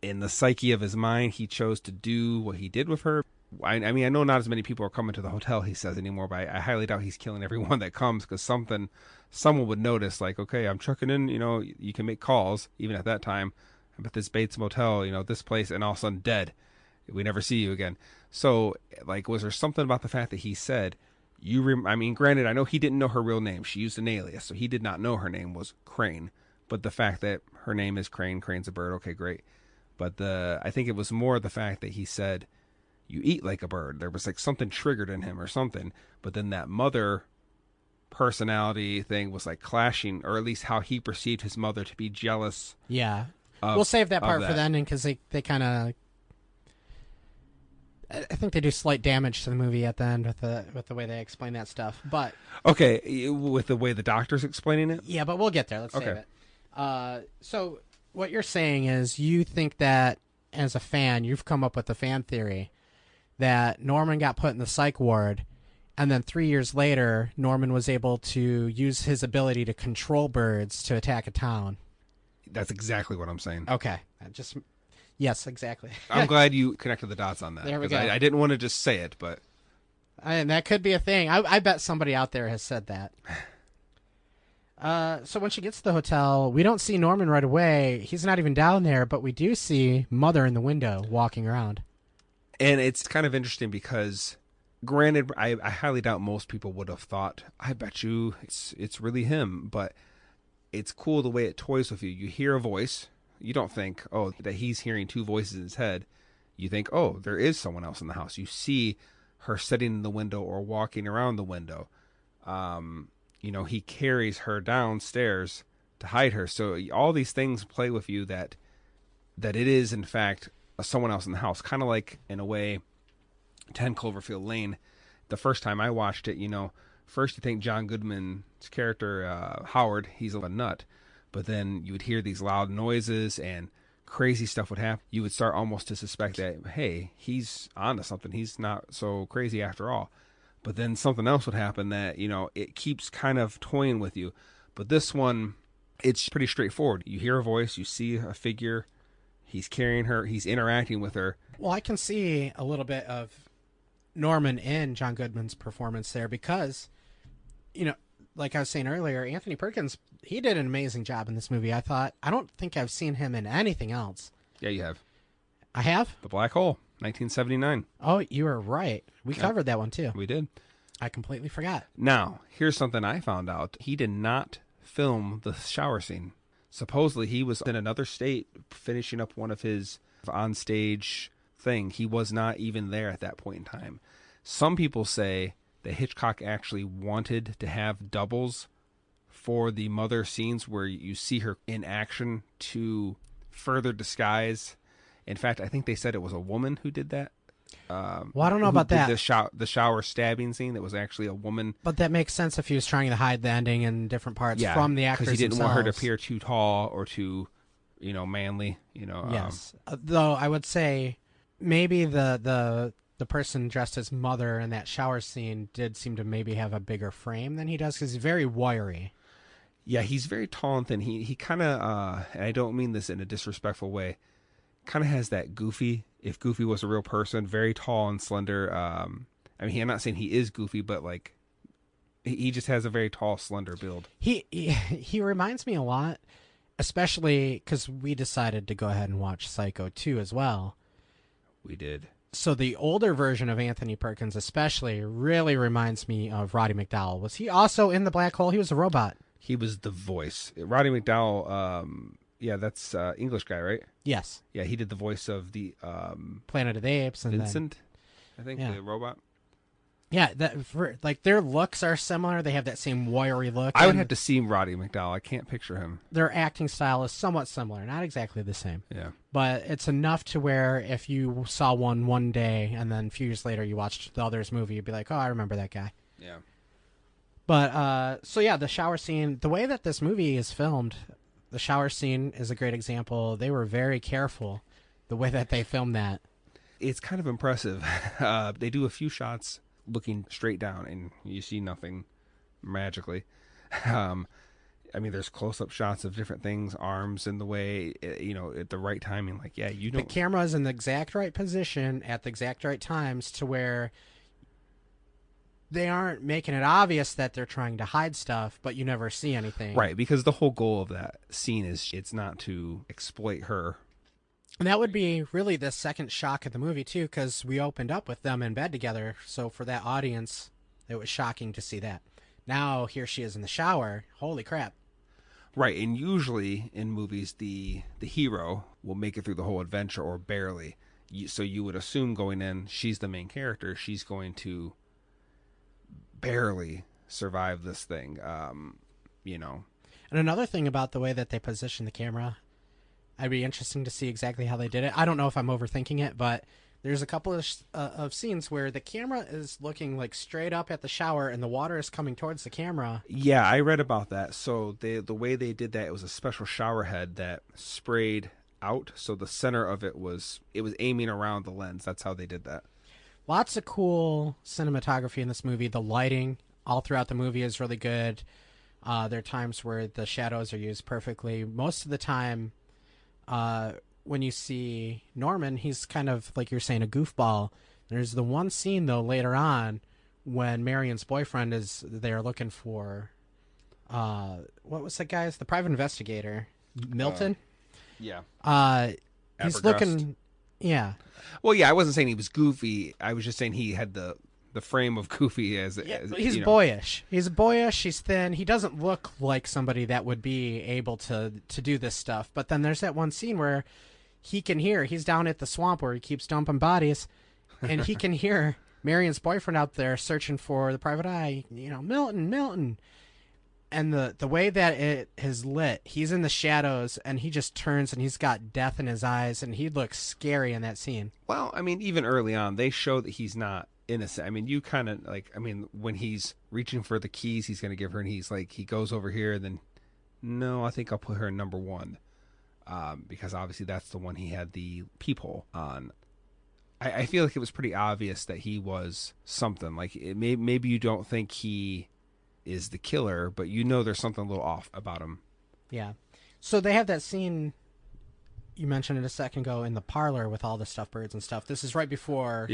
in the psyche of his mind, he chose to do what he did with her. I mean, I know not as many people are coming to the hotel, he says, anymore, but I highly doubt he's killing everyone that comes, because someone would notice, like, okay, I'm trucking in, you can make calls, even at that time, I'm at this Bates Motel, this place, and all of a sudden dead. We never see you again. So, like, was there something about the fact that he said, granted, I know he didn't know her real name. She used an alias, so he did not know her name was Crane. But the fact that her name is Crane, Crane's a bird, okay, great. But I think it was more the fact that he said, you eat like a bird. There was like something triggered in him or something. But then that mother personality thing was like clashing, or at least how he perceived his mother to be jealous. Yeah. We'll save that part for the ending, because they kind of... I think they do slight damage to the movie at the end with the way they explain that stuff. But okay, with the way the doctor's explaining it? Yeah, but we'll get there. Let's save it. So what you're saying is you think that as a fan, you've come up with a fan theory that Norman got put in the psych ward, and then 3 years later, Norman was able to use his ability to control birds to attack a town. That's exactly what I'm saying. Okay. Yes, exactly. I'm glad you connected the dots on that. There we go. I didn't want to just say it, but... And that could be a thing. I bet somebody out there has said that. So when she gets to the hotel, we don't see Norman right away. He's not even down there, but we do see Mother in the window walking around. And it's kind of interesting because, granted, I highly doubt most people would have thought, I bet you it's really him. But it's cool the way it toys with you. You hear a voice. You don't think, oh, that he's hearing two voices in his head. You think, oh, there is someone else in the house. You see her sitting in the window or walking around the window. He carries her downstairs to hide her. So all these things play with you that it is, in fact, someone else in the house. Kind of like, in a way, 10 Cloverfield Lane. The first time I watched it, first you think John Goodman's character, Howard, he's a nut. But then you would hear these loud noises and crazy stuff would happen. You would start almost to suspect that, hey, he's onto something. He's not so crazy after all. But then something else would happen that, it keeps kind of toying with you. But this one, it's pretty straightforward. You hear a voice, you see a figure, he's carrying her, he's interacting with her. Well, I can see a little bit of Norman in John Goodman's performance there because, like I was saying earlier, Anthony Perkins, he did an amazing job in this movie. I don't think I've seen him in anything else. Yeah, you have. I have? The Black Hole, 1979. Oh, you were right. We covered that one too. We did. I completely forgot. Now, here's something I found out. He did not film the shower scene. Supposedly, he was in another state finishing up one of his on-stage thing. He was not even there at that point in time. Some people say that Hitchcock actually wanted to have doubles for the mother scenes where you see her in action to further disguise. In fact, I think they said it was a woman who did that. Well, I don't know about that. The shower stabbing scene, that was actually a woman. But that makes sense if he was trying to hide the ending in different parts from the actors because he didn't themselves. want her to appear too tall or too, manly. Yes. Though I would say maybe the person dressed as Mother in that shower scene did seem to maybe have a bigger frame than he does because he's very wiry. Yeah, he's very tall and thin. He kind of, and I don't mean this in a disrespectful way, kind of has that Goofy, if Goofy was a real person, very tall and slender. I'm not saying he is Goofy, but like he just has a very tall, slender build. He reminds me a lot, especially because we decided to go ahead and watch Psycho 2 as well. We did. So the older version of Anthony Perkins especially really reminds me of Roddy McDowall. Was he also in the Black Hole? He was a robot. He was the voice. Roddy McDowall, that's English guy, right? Yes. Yeah, he did the voice of the Planet of the Apes and Vincent, I think, the robot. Yeah, their looks are similar. They have that same wiry look. I would have to see Roddy McDowall. I can't picture him. Their acting style is somewhat similar, not exactly the same. Yeah. But it's enough to where if you saw one day and then a few years later you watched the others movie, you'd be like, oh, I remember that guy. Yeah. But, the shower scene, the way that this movie is filmed, the shower scene is a great example. They were very careful the way that they filmed that. It's kind of impressive. They do a few shots looking straight down, and you see nothing magically. There's close-up shots of different things, arms in the way, at the right timing. Like, yeah, you don't... The camera's in the exact right position at the exact right times to where they aren't making it obvious that they're trying to hide stuff, but you never see anything. Right, because the whole goal of that scene is it's not to exploit her. And that would be really the second shock of the movie, too, because we opened up with them in bed together. So for that audience, it was shocking to see that. Now, here she is in the shower. Holy crap. Right, and usually in movies, the hero will make it through the whole adventure or barely. So you would assume going in, she's the main character. She's going to barely survive this thing, And another thing about the way that they position the camera, I'd be interesting to see exactly how they did it. I don't know if I'm overthinking it, but there's a couple of scenes where the camera is looking like straight up at the shower and the water is coming towards the camera. Yeah, I read about that. So the way they did that, it was a special shower head that sprayed out. So the center of it was aiming around the lens. That's how they did that. Lots of cool cinematography in this movie. The lighting all throughout the movie is really good. There are times where the shadows are used perfectly. Most of the time, when you see Norman, he's kind of, like you're saying, a goofball. There's the one scene, though, later on when Marion's boyfriend is there looking for what was the guy's, the private investigator, Milton? Yeah. He's Abergast. looking, yeah. Well, yeah, I wasn't saying he was goofy. I was just saying he had the frame of goofy as He's boyish. He's boyish. He's thin. He doesn't look like somebody that would be able to do this stuff. But then there's that one scene where he can hear. He's down at the swamp where he keeps dumping bodies, and he can hear Marion's boyfriend out there searching for the private eye. Milton. And the way that it is lit, he's in the shadows, and he just turns, and he's got death in his eyes, and he looks scary in that scene. Well, I mean, even early on, they show that he's not innocent. I mean, you kind of when he's reaching for the keys he's going to give her, and he's like, he goes over here, and then, no, I think I'll put her in number one, because obviously that's the one he had the peephole on. I feel like it was pretty obvious that he was something. Like, maybe you don't think he is the killer, but there's something a little off about him. Yeah. So they have that scene you mentioned it a second ago in the parlor with all the stuffed birds and stuff. This is right before,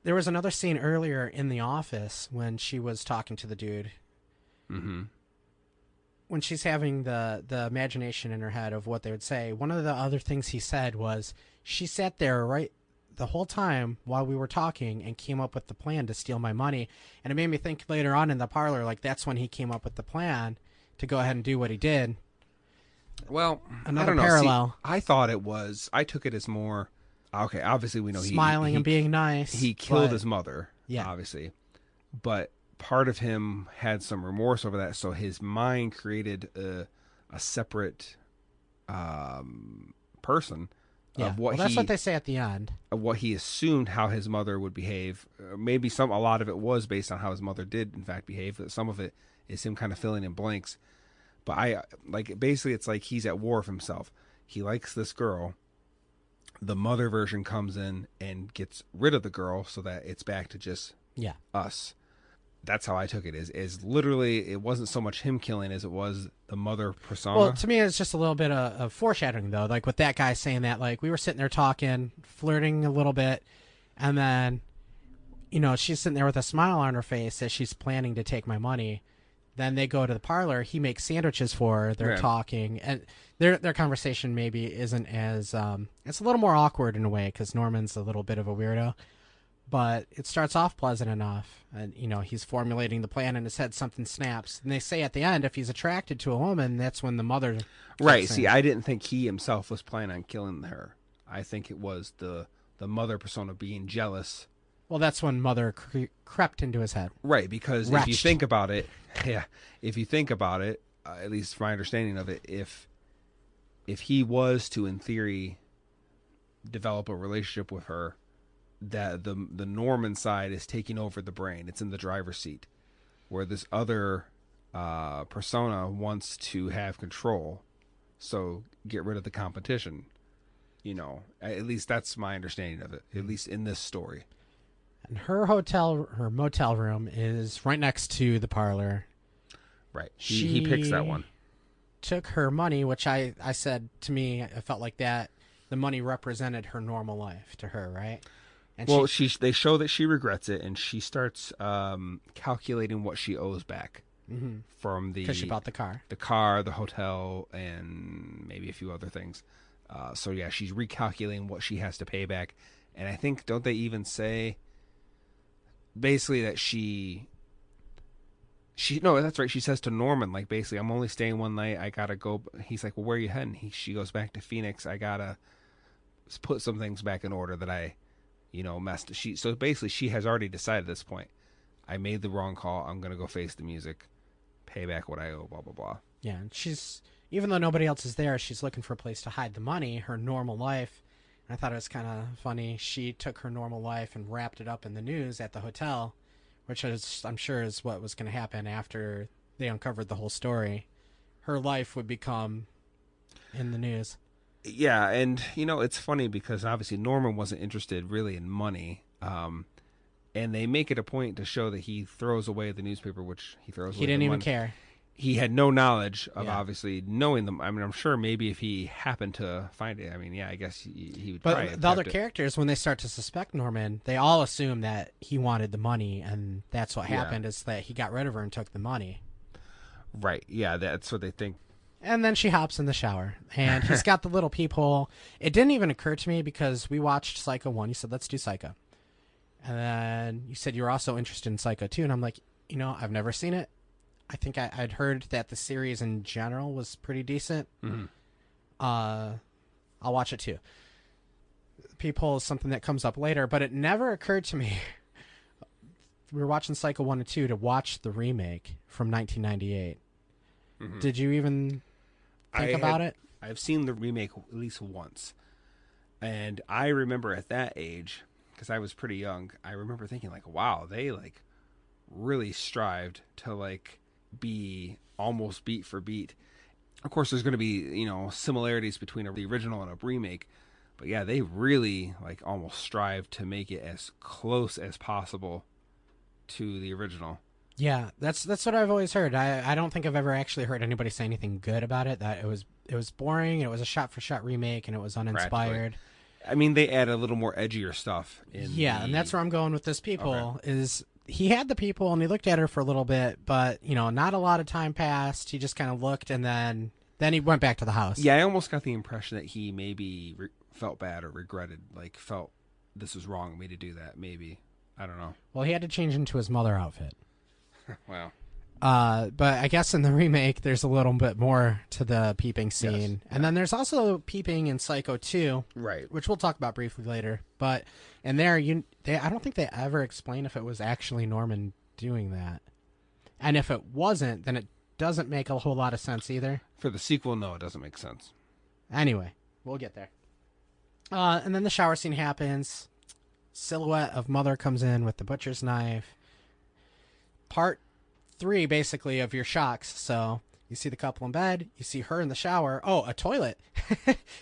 there was another scene earlier in the office when she was talking to the dude. Mm-hmm. When she's having the imagination in her head of what they would say, one of the other things he said was, she sat there right the whole time while we were talking and came up with the plan to steal my money. And it made me think later on in the parlor, like, that's when he came up with the plan to go ahead and do what he did. Well, another I don't know. parallel. See, I took it as more, okay, obviously we know smiling and being nice. He killed his mother, yeah, obviously. But part of him had some remorse over that, so his mind created a separate person. Yeah, that's what they say at the end. Of what he assumed how his mother would behave. Maybe a lot of it was based on how his mother did, in fact, behave. Some of it is him kind of filling in blanks. But basically, it's like he's at war with himself. He likes this girl. The mother version comes in and gets rid of the girl so that it's back to just us. That's how I took it. Is literally, it wasn't so much him killing as it was the mother persona. Well, to me, it's just a little bit of foreshadowing, though. Like with that guy saying that, like, we were sitting there talking, flirting a little bit, and then, she's sitting there with a smile on her face as she's planning to take my money. Then they go to the parlor. He makes sandwiches for her. They're talking, and their conversation maybe isn't as it's a little more awkward in a way because Norman's a little bit of a weirdo. But it starts off pleasant enough, and he's formulating the plan in his head. Something snaps, and they say at the end, if he's attracted to a woman, that's when the mother. Right. See, I didn't think he himself was planning on killing her. I think it was the mother persona being jealous. Well, that's when mother crept into his head. Right, because if you think about it, at least my understanding of it, if he was to, in theory, develop a relationship with her, that the Norman side is taking over the brain. It's in the driver's seat, where this other persona wants to have control, so get rid of the competition. At least that's my understanding of it, at least in this story. And her motel room is right next to the parlor. Right. He picks that one. Took her money, which I said, to me, I felt like that the money represented her normal life to her, right? And they show that she regrets it, and she starts calculating what she owes back from because she bought the car, the hotel, and maybe a few other things. So yeah, she's recalculating what she has to pay back, and I think, don't they even say basically that she no, that's right. She says to Norman, like, basically, I'm only staying one night. I gotta go. He's like, well, where are you heading? She goes back to Phoenix. I gotta put some things back in order that I messed. So basically, she has already decided at this point, I made the wrong call. I'm going to go face the music, pay back what I owe, blah, blah, blah. Yeah, and she's, even though nobody else is there, she's looking for a place to hide the money, her normal life. And I thought it was kind of funny. She took her normal life and wrapped it up in the news at the hotel, which I'm sure is what was going to happen after they uncovered the whole story. Her life would become in the news. Yeah, and, it's funny because obviously Norman wasn't interested really in money. And they make it a point to show that he throws away the newspaper, which he throws away. He didn't even care. He had no knowledge of obviously knowing them. I mean, I'm sure maybe if he happened to find it, I mean, I guess he would try it. But the other characters, when they start to suspect Norman, they all assume that he wanted the money, and that's what happened, is that he got rid of her and took the money. Right. Yeah, that's what they think. And then she hops in the shower, and he's got the little peephole. It didn't even occur to me because we watched Psycho 1. You said, let's do Psycho. And then you said you were also interested in Psycho 2, and I'm like, I've never seen it. I think I'd heard that the series in general was pretty decent. Mm-hmm. I'll watch it too. Peephole is something that comes up later, but it never occurred to me. We were watching Psycho 1 and 2 to watch the remake from 1998. Mm-hmm. Did you even think about it? I've seen the remake at least once. And I remember at that age, because I was pretty young, I remember thinking, like, wow, they, like, really strived to, like, be almost beat for beat. Of course, there's going to be, similarities between the original and a remake. But, yeah, they really, like, almost strived to make it as close as possible to the original. Yeah, that's what I've always heard. I don't think I've ever actually heard anybody say anything good about it. That it was boring, it was a shot-for-shot remake, and it was uninspired. I mean, they add a little more edgier stuff. And that's where I'm going with this Peephole, is he had the Peephole, and he looked at her for a little bit, but, not a lot of time passed. He just kind of looked, and then he went back to the house. Yeah, I almost got the impression that he maybe felt bad or regretted, like, felt this was wrong of me to do that, maybe. I don't know. Well, he had to change into his mother outfit. Wow. But I guess in the remake, there's a little bit more to the peeping scene. Yes. And then there's also peeping in Psycho 2. Right. Which we'll talk about briefly later. But in there, I don't think they ever explain if it was actually Norman doing that. And if it wasn't, then it doesn't make a whole lot of sense either. For the sequel, no, it doesn't make sense. Anyway, we'll get there. And then the shower scene happens. Silhouette of mother comes in with the butcher's knife. Part 3, basically, of your shocks. So you see the couple in bed. You see her in the shower. Oh, a toilet.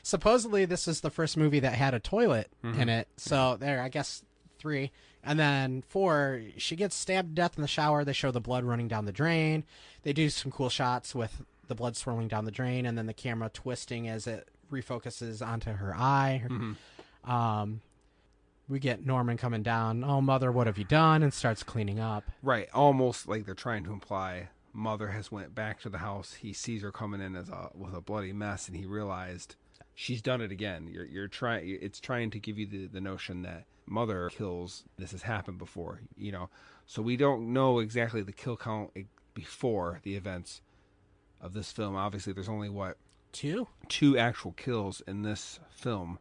Supposedly, this is the first movie that had a toilet in it. So there, I guess 3. And then 4, she gets stabbed to death in the shower. They show the blood running down the drain. They do some cool shots with the blood swirling down the drain, and then the camera twisting as it refocuses onto her eye. We get Norman coming down. Oh, mother, what have you done? And starts cleaning up. Right. Almost like they're trying to imply mother has went back to the house. He sees her coming in with a bloody mess, and he realized she's done it again. It's trying to give you the notion that mother kills. This has happened before, So we don't know exactly the kill count before the events of this film. Obviously, there's only two actual kills in this film,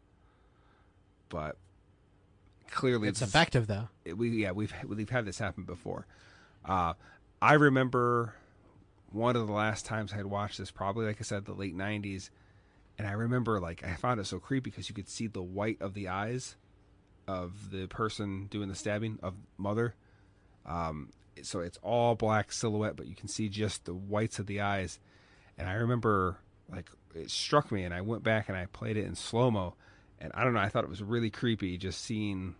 but clearly it's effective though. We've had this happen before. I remember one of the last times I had watched this, probably like I said, the late 90s, and I remember I found it so creepy because you could see the white of the eyes of the person doing the stabbing of mother. So it's all black silhouette, but you can see just the whites of the eyes. And I remember it struck me, and I went back and I played it in slow-mo. And I don't know, I thought it was really creepy just seeing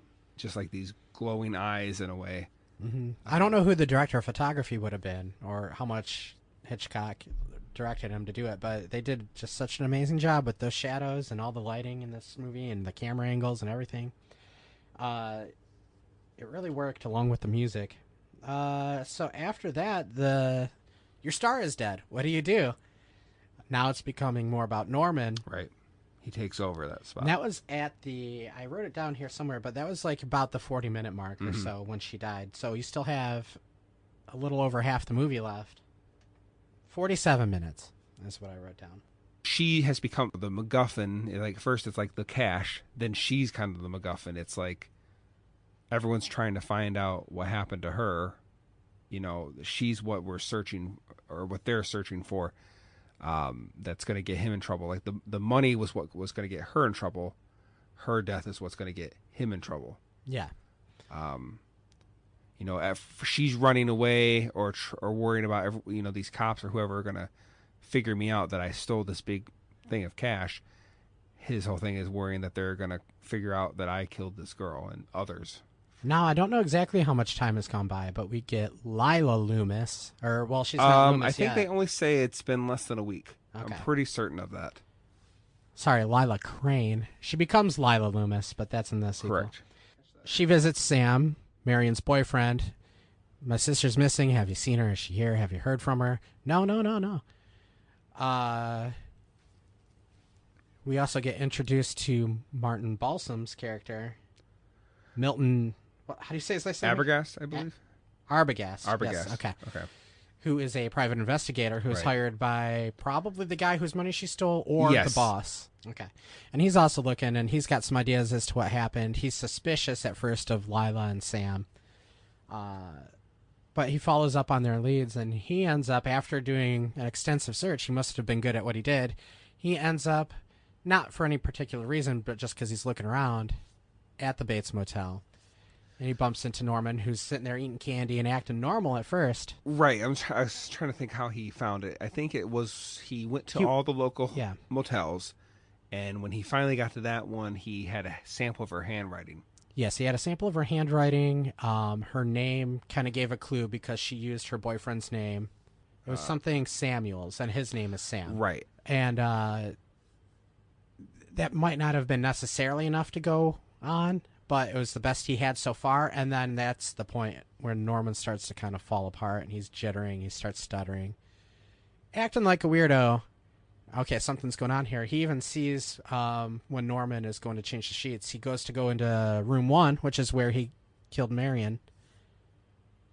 these glowing eyes in a way. Mm-hmm. I don't know who the director of photography would have been or how much Hitchcock directed him to do it, but they did just such an amazing job with those shadows and all the lighting in this movie and the camera angles and everything. It really worked along with the music. So after that, your star is dead. What do you do? Now it's becoming more about Norman. Right. He takes over that spot. And that was I wrote it down here somewhere, but that was about the 40-minute mark or so when she died. So you still have a little over half the movie left. 47 minutes. That's what I wrote down. She has become the MacGuffin. First it's the cash, then she's kind of the MacGuffin. It's everyone's trying to find out what happened to her. She's what we're searching, or what they're searching for. That's going to get him in trouble. The money was what was going to get her in trouble. Her death is what's going to get him in trouble. Yeah. If she's running away or worrying about these cops or whoever are going to figure me out that I stole this big thing of cash. His whole thing is worrying that they're going to figure out that I killed this girl and others. Now, I don't know exactly how much time has gone by, but we get Lila Loomis. She's not Loomis I think yet. they only say it's been less than a week. Okay. I'm pretty certain of that. Sorry, Lila Crane. She becomes Lila Loomis, but that's in the sequel. Correct. She visits Sam, Marion's boyfriend. My sister's missing. Have you seen her? Is she here? Have you heard from her? No. We also get introduced to Martin Balsam's character, Milton. How do you say his last name? Arbogast, I believe. Arbogast. Arbogast. Yes, okay. Okay. Who is a private investigator who's Right. hired by probably the guy whose money she stole or Yes. the boss. Okay. And he's also looking, and he's got some ideas as to what happened. He's suspicious at first of Lila and Sam. But he follows up on their leads, and he ends up, after doing an extensive search, he must have been good at what he did. He ends up, not for any particular reason, but just because he's looking around, at the Bates Motel. And he bumps into Norman, who's sitting there eating candy and acting normal at first. Right. I was trying to think how he found it. I think it was he went to all the local motels, and when he finally got to that one, he had a sample of her handwriting. Yes, he had a sample of her handwriting. Her name kind of gave a clue because she used her boyfriend's name. It was something Samuels, and his name is Sam. Right. And that might not have been necessarily enough to go on, but it was the best he had so far. And then that's the point where Norman starts to kind of fall apart, and he's jittering. He starts stuttering, acting like a weirdo. Okay, something's going on here. He even sees when Norman is going to change the sheets. He goes to go into room 1, which is where he killed Marion,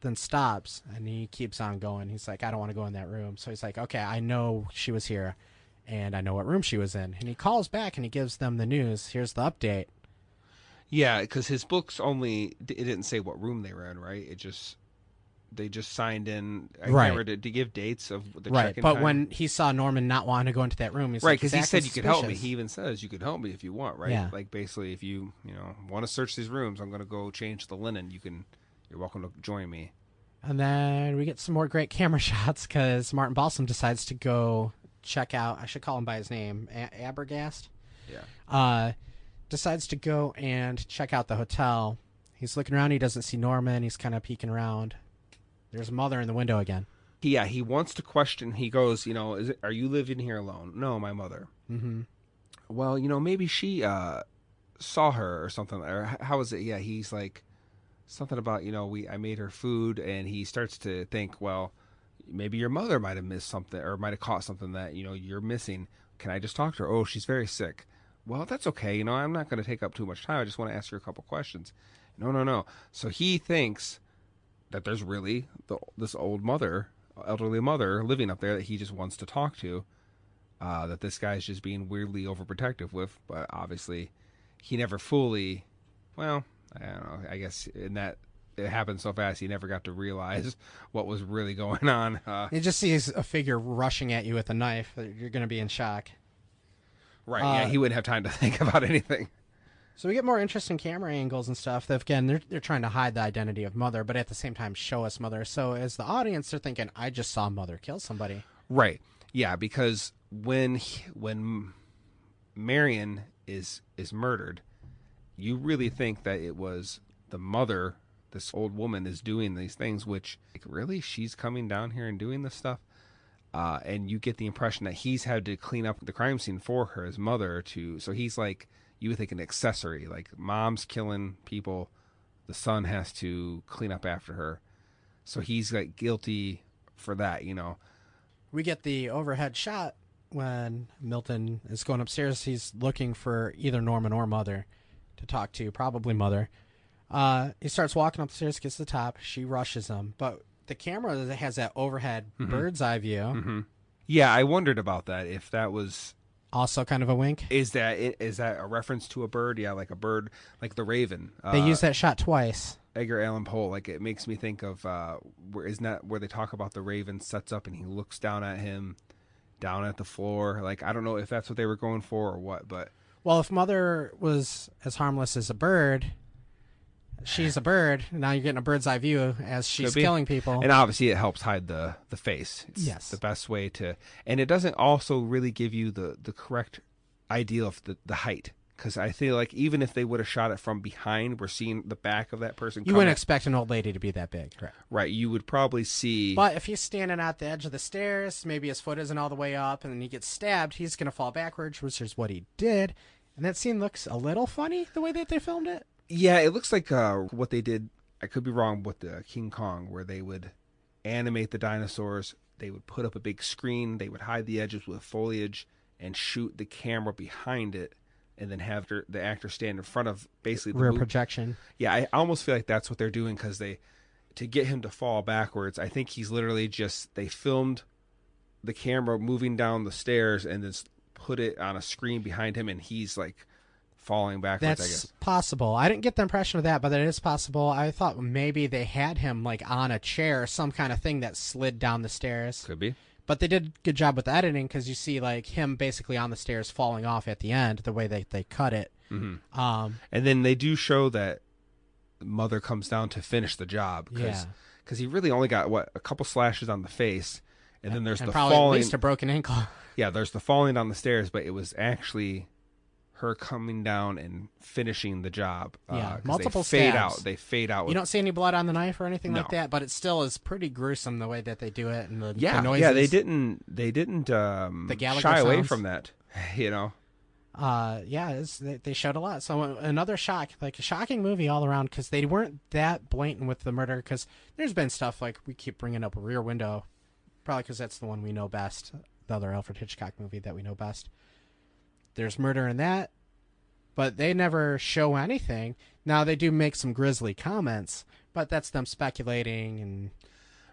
then stops, and he keeps on going. He's like, I don't want to go in that room. So he's like, okay, I know she was here, and I know what room she was in. And he calls back, and he gives them the news. Here's the update. Yeah, because his books it didn't say what room they were in, right? They just signed in. I Right. remember to give dates of the Right, check-in but time. when he saw Norman not wanting to go into that room, he's Right, like, because he he's said acting you could help me. suspicious. He even says you could help me if you want, right? Yeah. Like basically, if you want to search these rooms, I'm going to go change the linen. You're welcome to join me. And then we get some more great camera shots because Martin Balsam decides to go check out. I should call him by his name, Arbogast. Yeah. Decides to go and check out the hotel. He's looking around. He doesn't see Norman. He's kind of peeking around. There's Mother in the window again. Yeah, he wants to question. He goes, are you living here alone? No, my mother. Mm-hmm. Well, maybe she saw her or something. Or how is it? Yeah, he's like something about, I made her food, and he starts to think, well, maybe your mother might have missed something or might have caught something that, you're missing. Can I just talk to her? Oh, she's very sick. Well, that's okay. I'm not going to take up too much time. I just want to ask her a couple questions. No. So he thinks that there's really this elderly mother living up there that he just wants to talk to, that this guy's just being weirdly overprotective with, but obviously he never fully, well, I don't know, I guess in that it happened so fast he never got to realize what was really going on. He just sees a figure rushing at you with a knife. You're going to be in shock. Right, yeah, he wouldn't have time to think about anything. So we get more interesting camera angles and stuff. That, again, they're trying to hide the identity of Mother, but at the same time show us Mother. So as the audience, they're thinking, I just saw Mother kill somebody. Right. Yeah, because when Marion is murdered, you really think that it was the mother, this old woman, is doing these things, which, like, really? She's coming down here and doing this stuff? And you get the impression that he's had to clean up the crime scene for her, his mother, so he's like, you would think an accessory, like mom's killing people, the son has to clean up after her. So he's like guilty for that, We get the overhead shot when Milton is going upstairs. He's looking for either Norman or Mother to talk to, probably Mother. He starts walking upstairs, gets to the top. She rushes him, but the camera has that overhead bird's eye view. Mm-hmm. Yeah, I wondered about that, if that was also kind of a wink. Is that a reference to a bird? Yeah, like a bird, like the raven. They use that shot twice. Edgar Allan Poe. Like, it makes me think of where they talk about the raven sets up and he looks down at him, down at the floor. Like, I don't know if that's what they were going for or what, but well, if Mother was as harmless as a bird, she's a bird. Now you're getting a bird's eye view as she's killing people. And obviously it helps hide the face. It's yes. the best way to... And it doesn't also really give you the correct idea of the height. Because I feel like even if they would have shot it from behind, we're seeing the back of that person. You wouldn't expect an old lady to be that big. Right. You would probably see... But if he's standing at the edge of the stairs, maybe his foot isn't all the way up, and then he gets stabbed, he's going to fall backwards, which is what he did. And that scene looks a little funny, the way that they filmed it. Yeah, it looks like what they did. I could be wrong with the King Kong, where they would animate the dinosaurs. They would put up a big screen. They would hide the edges with foliage and shoot the camera behind it, and then have the actor stand in front of basically the rear projection. Yeah, I almost feel like that's what they're doing, because to get him to fall backwards, I think he's literally they filmed the camera moving down the stairs and then put it on a screen behind him, and he's like falling backwards. That's I guess possible. I didn't get the impression of that, but it is possible. I thought maybe they had him like on a chair, some kind of thing that slid down the stairs. Could be. But they did a good job with editing, because you see like him basically on the stairs falling off at the end, the way they cut it. Mm-hmm. And then they do show that Mother comes down to finish the job, because he really only got a couple slashes on the face, and then there's the probably falling, at least a broken ankle. Yeah, there's the falling down the stairs, but it was actually her coming down and finishing the job. Multiple they fade stabs. out. They fade out. You don't see any blood on the knife or anything No. like that, but it still is pretty gruesome the way that they do it, and the noises. Yeah, they didn't the Gallagher shy away sounds. from that. You know. They showed a lot. So another shocking movie all around, because they weren't that blatant with the murder, because there's been stuff like we keep bringing up Rear Window, probably because that's the one we know best, the other Alfred Hitchcock movie that we know best. There's murder in that, but they never show anything. Now they do make some grisly comments, but that's them speculating and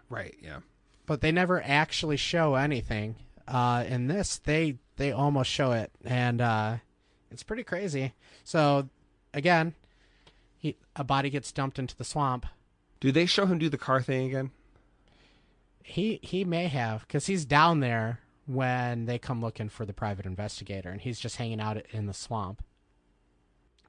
right, yeah. But they never actually show anything. In this, they almost show it, and it's pretty crazy. So, again, a body gets dumped into the swamp. Do they show him do the car thing again? He may have, because he's down there when they come looking for the private investigator, and he's just hanging out in the swamp.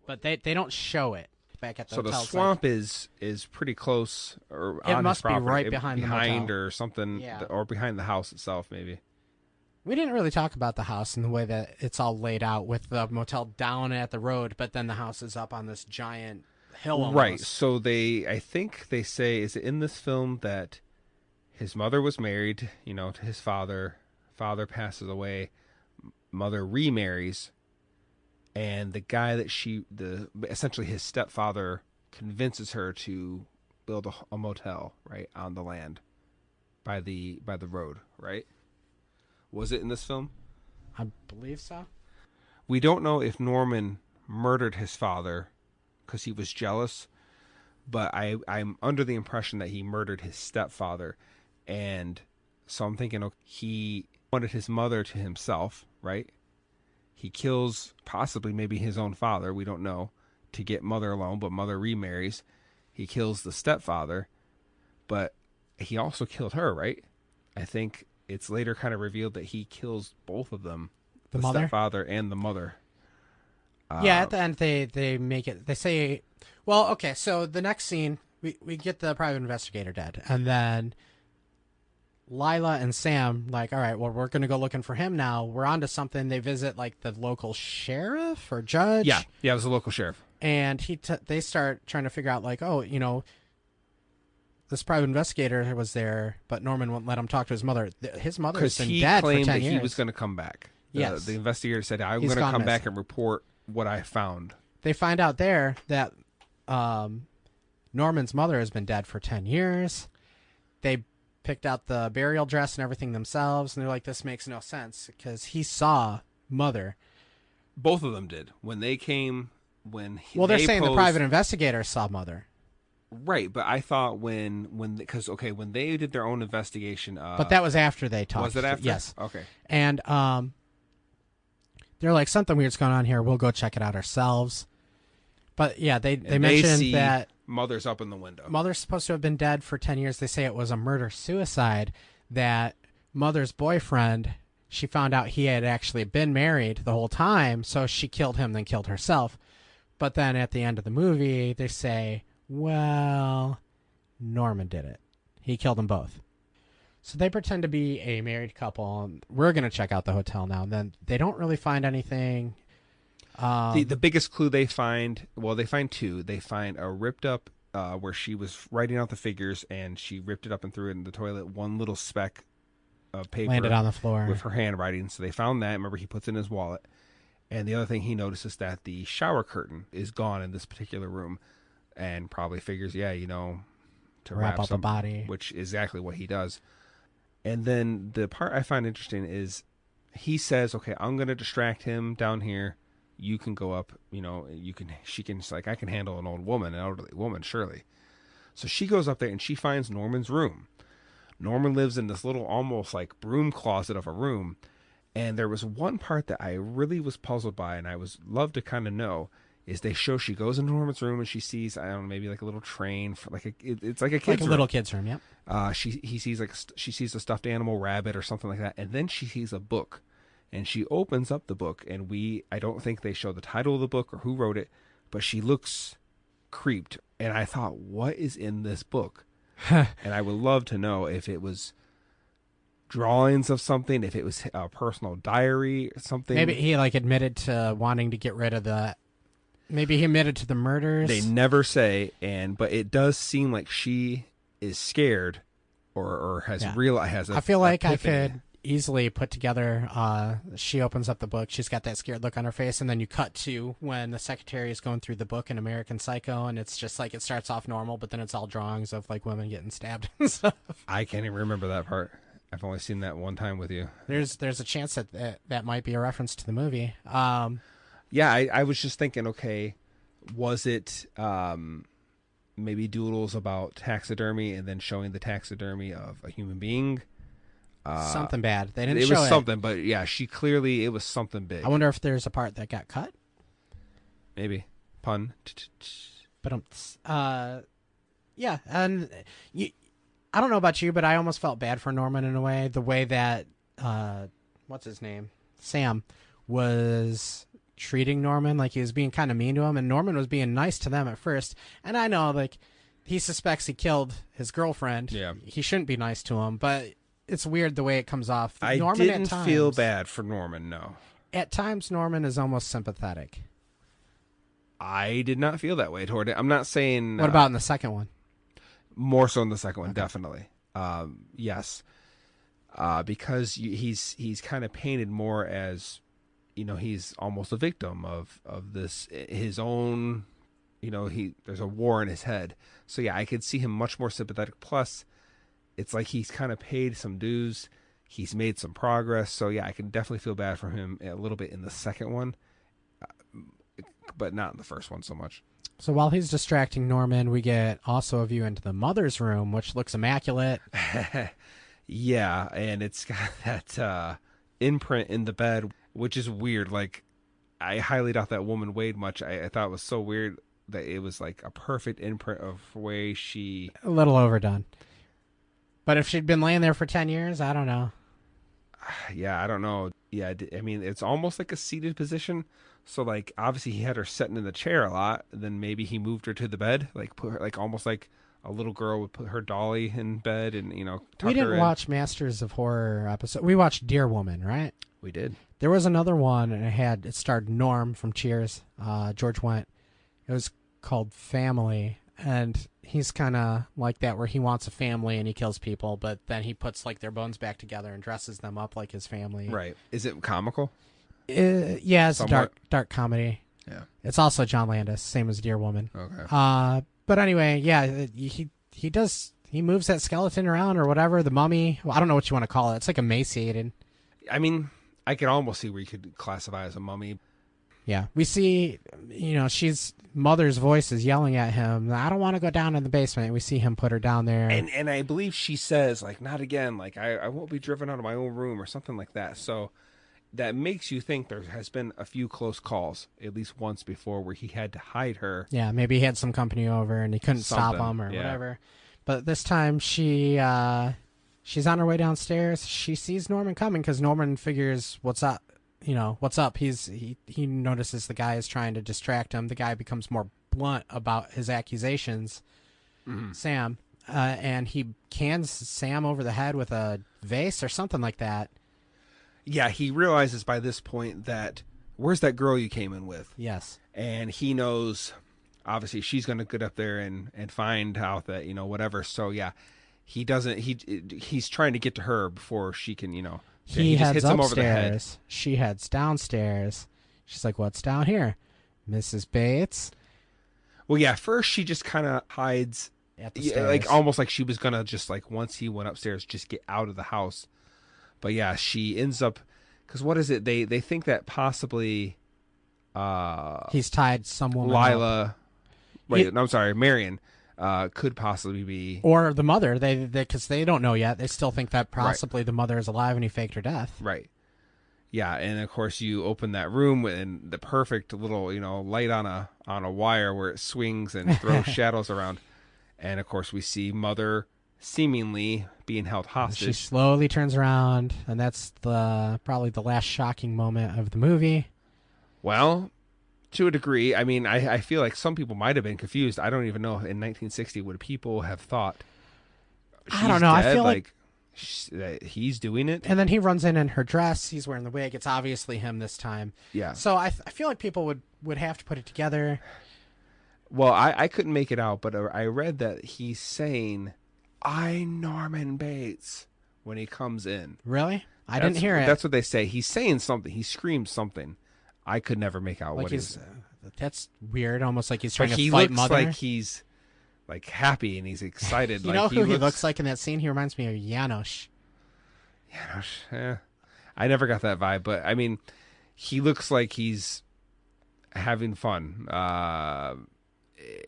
But they don't show it back at the hotel. So the swamp is pretty close, or it on must his property, be right behind the motel. or something, or behind the house itself, maybe. We didn't really talk about the house and the way that it's all laid out, with the motel down at the road, but then the house is up on this giant hill almost. Right. So I think they say, is it in this film that his mother was married, to his father. Father passes away. Mother remarries. And the guy that essentially his stepfather convinces her to build a motel, right, on the land by the road, right? Was it in this film? I believe so. We don't know if Norman murdered his father because he was jealous, but I'm under the impression that he murdered his stepfather. And so I'm thinking, okay, he wanted his mother to himself, right? He kills possibly maybe his own father, we don't know, to get Mother alone, but Mother remarries. He kills the stepfather, but he also killed her, right? I think it's later kind of revealed that he kills both of them, the mother? stepfather and the mother. Yeah, at the end they make it. They say, well, okay, so the next scene we get the private investigator dead, and then Lila and Sam all right, well, we're gonna go looking for him now. We're onto something. They visit the local sheriff or judge. Yeah, it was the local sheriff, and they start trying to figure out this private investigator was there, but Norman wouldn't let him talk to his mother. His mother's been dead for 10 years. Because he claimed that he was going to come back. Yes. The investigator said, I'm going to come back and report what I found. They find out there that Norman's mother has been dead for 10 years. They picked out the burial dress and everything themselves, and they're like, this makes no sense, because he saw Mother. Both of them did. When they came, they're saying the private investigator saw Mother. Right, but I thought when they did their own investigation, but that was after they talked. Was it after? Yes. Okay. And they're like, something weird's going on here. We'll go check it out ourselves. But yeah, they mentioned that Mother's up in the window. Mother's supposed to have been dead for 10 years. They say it was a murder-suicide, that Mother's boyfriend, she found out he had actually been married the whole time, so she killed him, then killed herself. But then at the end of the movie, they say, well, Norman did it. He killed them both. So they pretend to be a married couple. And we're going to check out the hotel now. And then they don't really find anything. The biggest clue they find, they find two. They find a ripped up, where she was writing out the figures, and she ripped it up and threw it in the toilet. One little speck of paper landed on the floor with her handwriting. So they found that. Remember, he puts it in his wallet. And the other thing he notices that the shower curtain is gone in this particular room. and probably figures, to Wrap up the body. which is exactly what he does. And then the part I find interesting is he says, okay, I'm going to distract him down here. You can go up, she's like, I can handle an elderly woman, surely. So she goes up there and she finds Norman's room. Norman lives in this little almost like broom closet of a room. And there was one part that I really was puzzled by, and I was love to kind of know, is they show she goes into Norman's room and she sees, I don't know, maybe like a little train, it's like a kid's room. Little kid's room, yeah. She sees a stuffed animal rabbit or something like that, and then she sees a book, and she opens up the book, and I don't think they show the title of the book or who wrote it, but she looks creeped, and I thought, what is in this book? And I would love to know if it was drawings of something, if it was a personal diary or something. Maybe he admitted to wanting to get rid of the. Maybe he admitted to the murders. They never say, but it does seem like she is scared, or has realized. I feel like epiphany. I could easily put together. She opens up the book. She's got that scared look on her face, and then you cut to when the secretary is going through the book in American Psycho, and it's just like it starts off normal, but then it's all drawings of like women getting stabbed and stuff. I can't even remember that part. I've only seen that one time with you. There's a chance that might be a reference to the movie. Yeah, I was just thinking, okay, was it maybe doodles about taxidermy and then showing the taxidermy of a human being? Something bad. They didn't show it. It was something, but yeah, it was something big. I wonder if there's a part that got cut. Maybe. Pun. But yeah, and I don't know about you, but I almost felt bad for Norman in a way. The way that what's his name, Sam, was treating Norman, like he was being kind of mean to him, and Norman was being nice to them at first. And I know, like, he suspects he killed his girlfriend. Yeah, he shouldn't be nice to him, but it's weird the way it comes off. I Norman didn't feel bad for Norman. No, at times Norman is almost sympathetic. I did not feel that way toward it. I'm not saying. What about in the second one? More so in the second one, definitely. Yes, because he's kind of painted more as, he's almost a victim of this, his own, there's a war in his head. So yeah, I could see him much more sympathetic. Plus, it's like he's kind of paid some dues. He's made some progress. So yeah, I can definitely feel bad for him a little bit in the second one, but not in the first one so much. So while he's distracting Norman, we get also a view into the mother's room, which looks immaculate. Yeah, and it's got that imprint in the bed, which is weird. Like, I highly doubt that woman weighed much. I thought it was so weird that it was like a perfect imprint of the way she... A little overdone. But if she'd been laying there for 10 years, I don't know. Yeah, I don't know. Yeah, I mean, it's almost like a seated position. So, like, obviously he had her sitting in the chair a lot. Then maybe he moved her to the bed, like put her, like almost like a little girl would put her dolly in bed and, tuck We didn't her in. watch Masters of Horror episode. We watched Dear Woman, right? We did. There was another one, and it starred Norm from Cheers, George Wendt. It was called Family, and he's kind of like that, where he wants a family and he kills people, but then he puts like their bones back together and dresses them up like his family. Right. Is it comical? Yeah, it's Somewhat. a dark comedy. Yeah. It's also John Landis, same as Dear Woman. Okay. But anyway, yeah, he moves that skeleton around or whatever, the mummy. Well, I don't know what you want to call it. It's like emaciated. I mean, I could almost see where you could classify as a mummy. Yeah, we see, she's mother's voice is yelling at him. I don't want to go down in the basement. We see him put her down there. And I believe she says, like, not again. Like, I won't be driven out of my own room or something like that. So that makes you think there has been a few close calls, at least once before, where he had to hide her. Yeah, maybe he had some company over and he couldn't stop him or whatever. But this time she's on her way downstairs. She sees Norman coming because Norman figures what's up. What's up? He notices the guy is trying to distract him. The guy becomes more blunt about his accusations, Sam, and he cans Sam over the head with a vase or something like that. Yeah, he realizes by this point that, where's that girl you came in with? Yes. And he knows, obviously, she's going to get up there and find out that, whatever. So, yeah, he's trying to get to her before she can, He just heads hits him upstairs. over the head. She heads downstairs. She's like, what's down here? Mrs. Bates? Well, yeah, first she just kind of hides at the yeah, stairs. like almost like she was gonna just like once he went upstairs, just get out of the house. But yeah, she ends up because what is it? They think that possibly he's tied some woman Lila. up. Wait, no, I'm sorry, Marion could possibly be or the mother. They because they don't know yet. They still think that possibly the mother is alive and he faked her death. right. Yeah, and of course you open that room and the perfect little light on a wire where it swings and throws shadows around, and of course we see Mother seemingly being held hostage. She slowly turns around, and that's probably the last shocking moment of the movie. Well, to a degree, I mean, I feel like some people might have been confused. I don't even know in 1960 would people have thought. I don't know. Dead? I feel like he's doing it. And then he runs in her dress. He's wearing the wig. It's obviously him this time. Yeah. So I feel like people would have to put it together. Well, I couldn't make it out, but I read that he's saying, "I Norman Bates" when he comes in. Really? I didn't hear it. That's what they say. He's saying something. He screams something. I could never make out like what he's. That's weird. Almost like he's trying But to he fight looks Mother. like he's like happy and he's excited. You know who he looks like in that scene? He reminds me of Janos. Yeah, I never got that vibe, but I mean, he looks like he's having fun,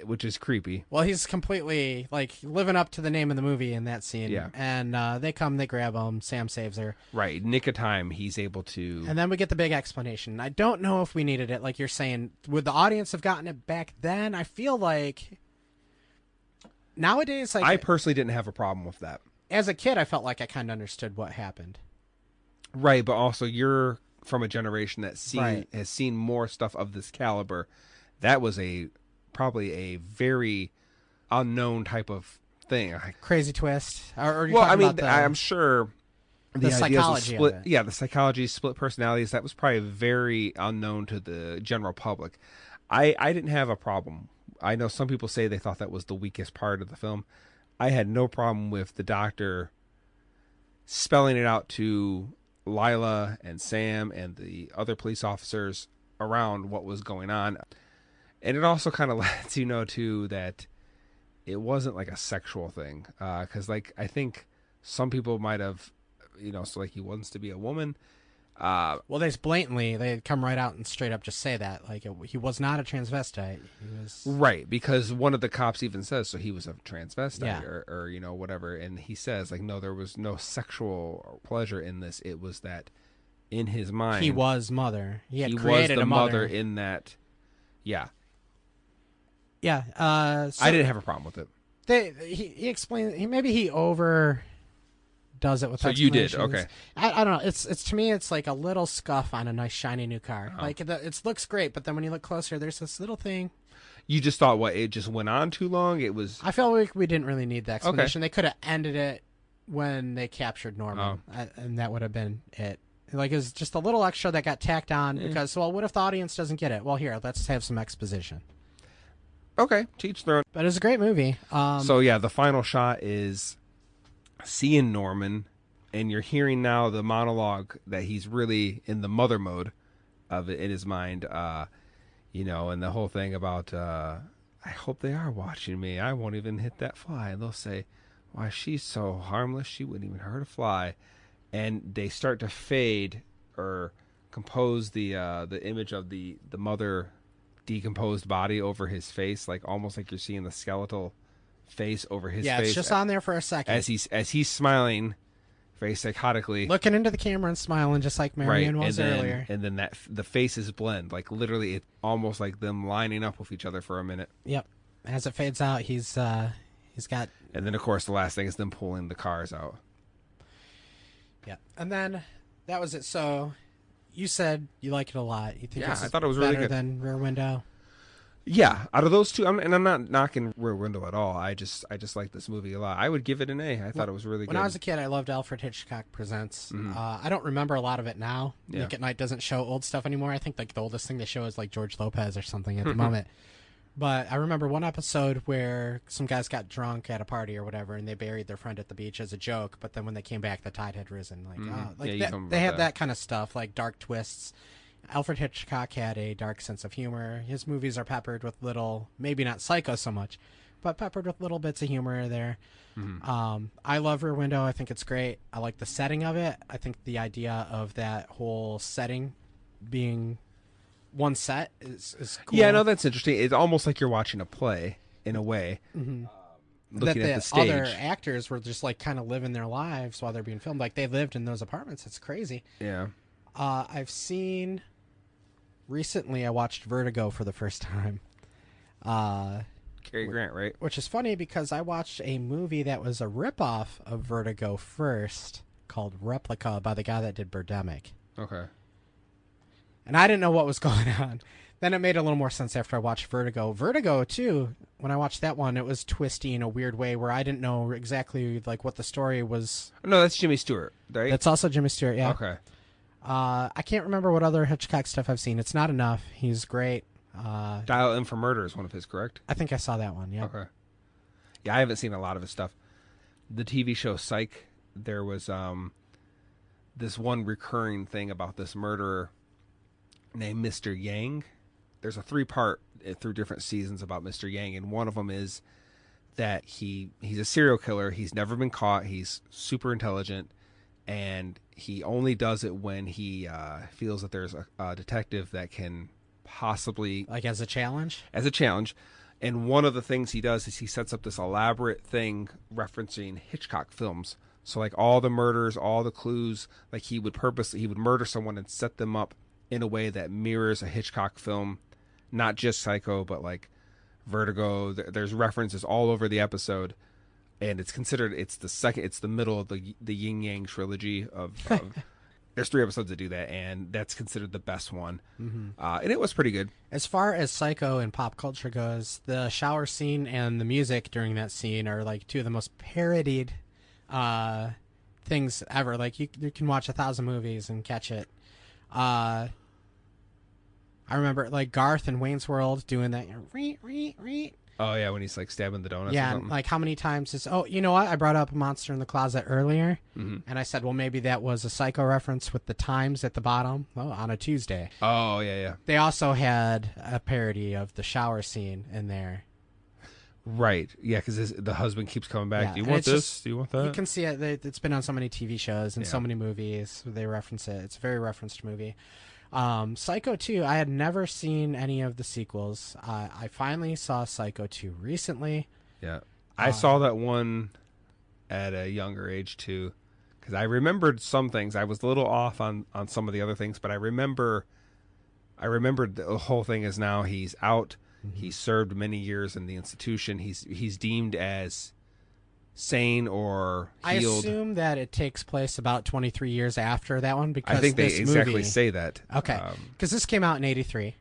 which is creepy. Well, he's completely like living up to the name of the movie in that scene. Yeah. And they grab him. Sam saves her. Right, nick of time, he's able to. And then we get the big explanation. I don't know if we needed it, like you're saying. Would the audience have gotten it back then? I feel like nowadays, like I personally didn't have a problem with that. As a kid, I felt like I kind of understood what happened. Right, but also you're from a generation that Right. has seen more stuff of this caliber. That was probably a very unknown type of thing. Crazy twist. Or Well, I mean, I'm sure the ideas of psychology split, of it. yeah, the psychology, split personalities. That was probably very unknown to the general public. I didn't have a problem. I know some people say they thought that was the weakest part of the film. I had no problem with the doctor spelling it out to Lila and Sam and the other police officers around what was going on. And it also kind of lets you know, too, that it wasn't like a sexual thing. Because, like, I think some people might have, so like he wants to be a woman. Well, they come right out and straight up just say that. Like, he was not a transvestite. He was... Right, because one of the cops even says, so he was a transvestite Yeah. or whatever. And he says, like, no, there was no sexual pleasure in this. It was that in his mind. He was Mother. He had was created the a mother in that. Yeah. Yeah. I didn't have a problem with it. He explained. Maybe he overdoes it with. So you did, explanations. okay. I don't know. It's to me, it's like a little scuff on a nice shiny new car. Oh. Like it looks great, but then when you look closer, there's this little thing. You just thought it just went on too long? It was. I felt like we didn't really need the explanation. They could have ended it when they captured Norman, and that would have been it. Like it was just a little extra that got tacked on because, well, what if the audience doesn't get it? Well, here, let's have some exposition. Okay, teach their own. But it's a great movie. So yeah, the final shot is seeing Norman, and you're hearing now the monologue that he's really in the mother mode of it in his mind. And the whole thing about I hope they are watching me. I won't even hit that fly. And they'll say, why, she's so harmless, she wouldn't even hurt a fly. And they start to fade or compose the image of the mother decomposed body over his face, like almost like you're seeing the skeletal face over his face. Yeah, it's just on there for a second. As he's smiling very psychotically, looking into the camera and smiling just like Marion was earlier. And then the faces blend, like literally it's almost like them lining up with each other for a minute. Yep. As it fades out, he's got. And then of course the last thing is them pulling the cars out. Yeah. And then that was it. So you said you like it a lot. You think Yeah, this is I thought it was better really good. than Rear Window? Yeah, out of those two, I'm not knocking Rear Window at all. I just like this movie a lot. I would give it an A. I thought it was really good. When I was a kid, I loved Alfred Hitchcock Presents. I don't remember a lot of it now. Yeah. Nick at Night doesn't show old stuff anymore. I think like the oldest thing they show is like George Lopez or something at the moment. But I remember one episode where some guys got drunk at a party or whatever, and they buried their friend at the beach as a joke. But then when they came back, the tide had risen. Like, Yeah, you told me they about had that. that kind of stuff, like dark twists. Alfred Hitchcock had a dark sense of humor. His movies are peppered with little, maybe not Psycho so much, but peppered with little bits of humor there. I love Rear Window. I think it's great. I like the setting of it. I think the idea of that whole setting being one set is cool. Yeah, no, that's interesting. It's almost like you're watching a play in a way. Looking at the stage. Other actors were just like kind of living their lives while they're being filmed. Like they lived in those apartments. It's crazy. Yeah. I've seen recently. I watched Vertigo for the first time. Cary Grant, right? Which is funny because I watched a movie that was a ripoff of Vertigo first, called Replica, by the guy that did Birdemic. Okay. And I didn't know what was going on. Then it made a little more sense after I watched Vertigo. Vertigo, too, when I watched that one, it was twisty in a weird way where I didn't know exactly like what the story was. No, that's Jimmy Stewart, right? That's also Jimmy Stewart, yeah. Okay. I can't remember what other Hitchcock stuff I've seen. It's not enough. He's great. Dial M for Murder is one of his, correct? I think I saw that one, yeah. Okay. Yeah, I haven't seen a lot of his stuff. The TV show Psych, there was this one recurring thing about this murderer named Mr. Yang. There's a 3-part through different seasons about Mr. Yang, and one of them is that he's a serial killer. He's never been caught. He's super intelligent, and he only does it when he feels that there's a detective that can possibly... Like as a challenge? As a challenge. And one of the things he does is he sets up this elaborate thing referencing Hitchcock films. So like all the murders, all the clues, like he would murder someone and set them up in a way that mirrors a Hitchcock film, not just Psycho, but like Vertigo. There's references all over the episode, and it's the middle of the Yin Yang trilogy of there's 3 episodes that do that, and that's considered the best one. And it was pretty good. As far as Psycho and pop culture goes, the shower scene and the music during that scene are like 2 of the most parodied things ever. Like you can watch 1,000 movies and catch it. I remember like Garth in Wayne's World doing that. Oh yeah, when he's like stabbing the donuts. Yeah, or something. like how many times is you know what? I brought up Monster in the Closet earlier, and I said, well, maybe that was a Psycho reference with the times at the bottom. Oh, on a Tuesday. Oh yeah. They also had a parody of the shower scene in there. Right. Yeah, because the husband keeps coming back. Yeah, Do you want this? Do you want that? You can see it. It's been on so many TV shows and so many movies. They reference it. It's a very referenced movie. Psycho 2, I had never seen any of the sequels. I finally saw Psycho 2 recently. Yeah. I saw that one at a younger age, too, because I remembered some things. I was a little off on some of the other things, but I remembered the whole thing is now he's out. He served many years in the institution. He's deemed as sane or healed. I assume that it takes place about 23 years after that one because I think they exactly movie... say that. Okay, because this came out in 83.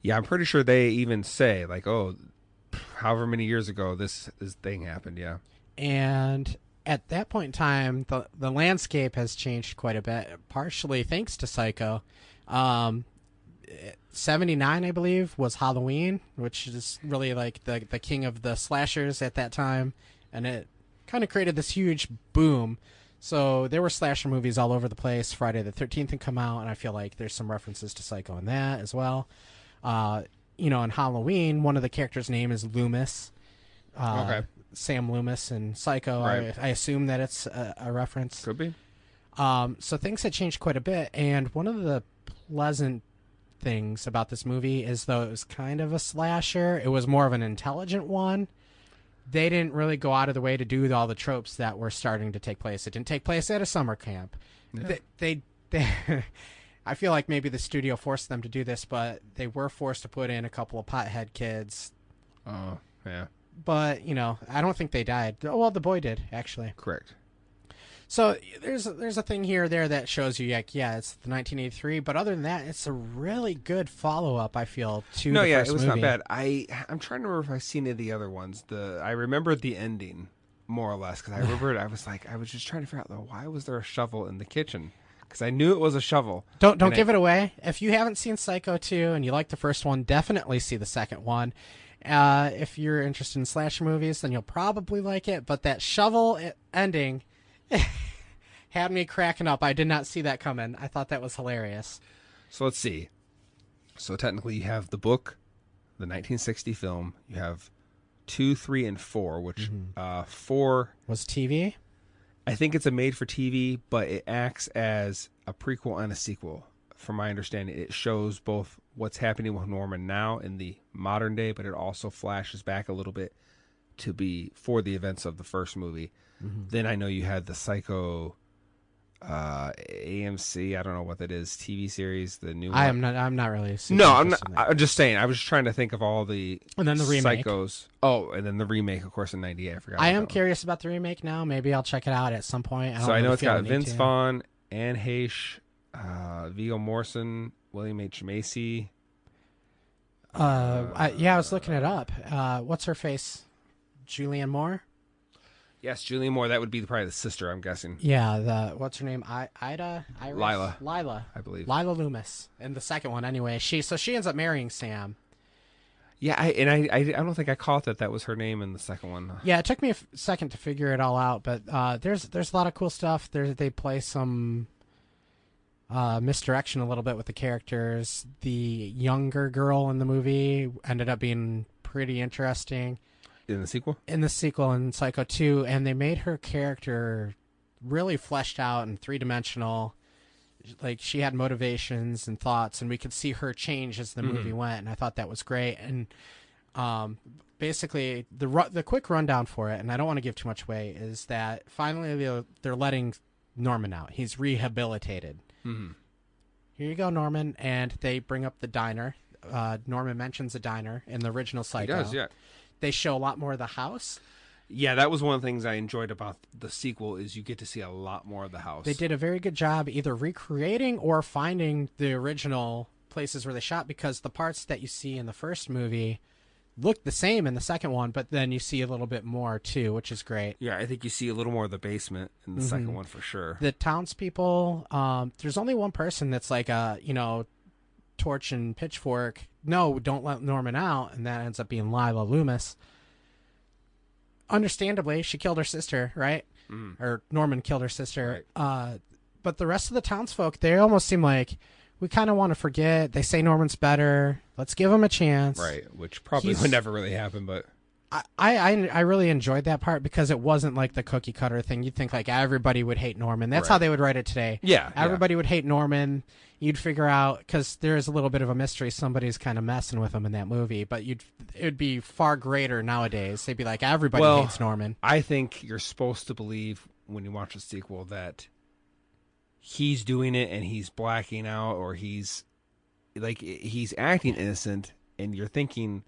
Yeah, I'm pretty sure they even say like, oh, however many years ago this thing happened. Yeah, and at that point in time, the landscape has changed quite a bit, partially thanks to Psycho. 79, I believe, was Halloween, which is really like the king of the slashers at that time, and it kind of created this huge boom. So there were slasher movies all over the place. Friday the 13th had come out, and I feel like there's some references to Psycho in that as well. In Halloween, one of the characters' name is Loomis. Okay. Sam Loomis in Psycho. Right. I assume that it's a reference. Could be. So things had changed quite a bit, and one of the pleasant things about this movie is though it was kind of a slasher, it was more of an intelligent one. They didn't really go out of the way to do all the tropes that were starting to take place. It didn't take place at a summer camp. Yeah. They I feel like maybe the studio forced them to do this, but they were forced to put in a couple of pothead kids. Oh, yeah. But, I don't think they died. Well, the boy did, actually. Correct. So there's a thing here or there that shows you, like, yeah, it's the 1983, but other than that, it's a really good follow-up, I feel, to the first it was movie. not bad. I'm trying to remember if I've seen any of the other ones. I remembered the ending, more or less, because I remembered, I was just trying to figure out, though, why was there a shovel in the kitchen? Because I knew it was a shovel. Don't give it away. If you haven't seen Psycho 2 and you like the first one, definitely see the second one. If you're interested in slasher movies, then you'll probably like it, but that shovel ending... had me cracking up. I did not see that coming. I thought that was hilarious. So let's see. So technically you have the book, the 1960 film. You have 2, 3, and 4, which 4 was TV. I think it's a made-for-TV, but it acts as a prequel and a sequel. From my understanding, it shows both what's happening with Norman now in the modern day, but it also flashes back a little bit to be for the events of the first movie. Then I know you had the Psycho AMC, I don't know what that is, TV series, the new one. I'm not really I'm just saying, I was just trying to think of all the and then the remake. Psychos. Oh, and then the remake, of course, in 98. I forgot. I am curious about the remake now. Maybe I'll check it out at some point. I know it's got Vince Vaughn, Anne Heche, Viggo Mortensen, William H. Macy. I was looking it up. What's her face? Julianne Moore? Yes, Julianne Moore. That would be probably the sister, I'm guessing. Yeah, what's her name? Ida? Iris? Lila, I believe. Lila Loomis. In the second one, anyway. She ends up marrying Sam. Yeah, I don't think I caught that was her name in the second one. Yeah, it took me a second to figure it all out, but there's a lot of cool stuff. They play some misdirection a little bit with the characters. The younger girl in the movie ended up being pretty interesting. In the sequel? In the sequel, in Psycho 2, and they made her character really fleshed out and three-dimensional. Like, she had motivations and thoughts, and we could see her change as the movie went, and I thought that was great. And basically, the quick rundown for it, and I don't want to give too much away, is that finally they're letting Norman out. He's rehabilitated. Here you go, Norman. And they bring up the diner. Norman mentions a diner in the original Psycho. He does, yeah. They show a lot more of the house. Yeah, that was one of the things I enjoyed about the sequel is you get to see a lot more of the house. They did a very good job either recreating or finding the original places where they shot, because the parts that you see in the first movie look the same in the second one, but then you see a little bit more too, which is great. Yeah, I think you see a little more of the basement in the second one for sure. The townspeople, there's only one person that's like a, torch and pitchfork. No, don't let Norman out, and that ends up being Lila Loomis. Understandably, she killed her sister, right? Or Norman killed her sister. Right. But the rest of the townsfolk, they almost seem like, we kind of want to forget. They say Norman's better. Let's give him a chance. Right, which probably would never really happen, but... I really enjoyed that part because it wasn't like the cookie cutter thing. You'd think like everybody would hate Norman. That's how they would write it today. Yeah. Everybody would hate Norman. You'd figure out, because there is a little bit of a mystery, somebody's kind of messing with him in that movie, but it would be far greater nowadays. They'd be like, everybody hates Norman. I think you're supposed to believe when you watch the sequel that he's doing it and he's blacking out, or he's acting innocent, and you're thinking,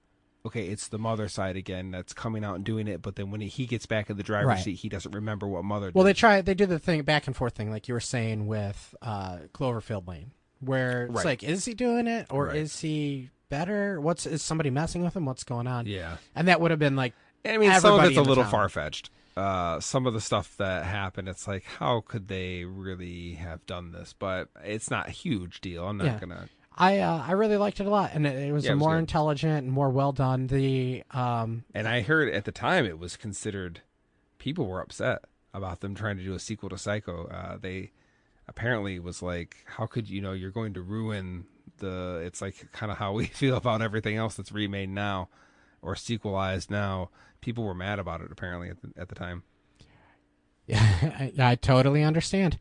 okay, it's the mother side again that's coming out and doing it, but then when he gets back in the driver's seat, he doesn't remember what mother did. Well, they do the thing, back and forth thing, like you were saying with Cloverfield Lane, where it's like, is he doing it, or is he better? Is somebody messing with him? What's going on? Yeah. And that would have been like, I mean, some of it's a little far-fetched. Some of the stuff that happened, it's like, how could they really have done this? But it's not a huge deal. I'm not going to... I really liked it a lot, and it was more intelligent and more well done. And I heard at the time it was considered, people were upset about them trying to do a sequel to Psycho. They apparently was like, how could you're going to ruin it's like kind of how we feel about everything else that's remade now or sequelized now. People were mad about it apparently at the time. Yeah, I totally understand.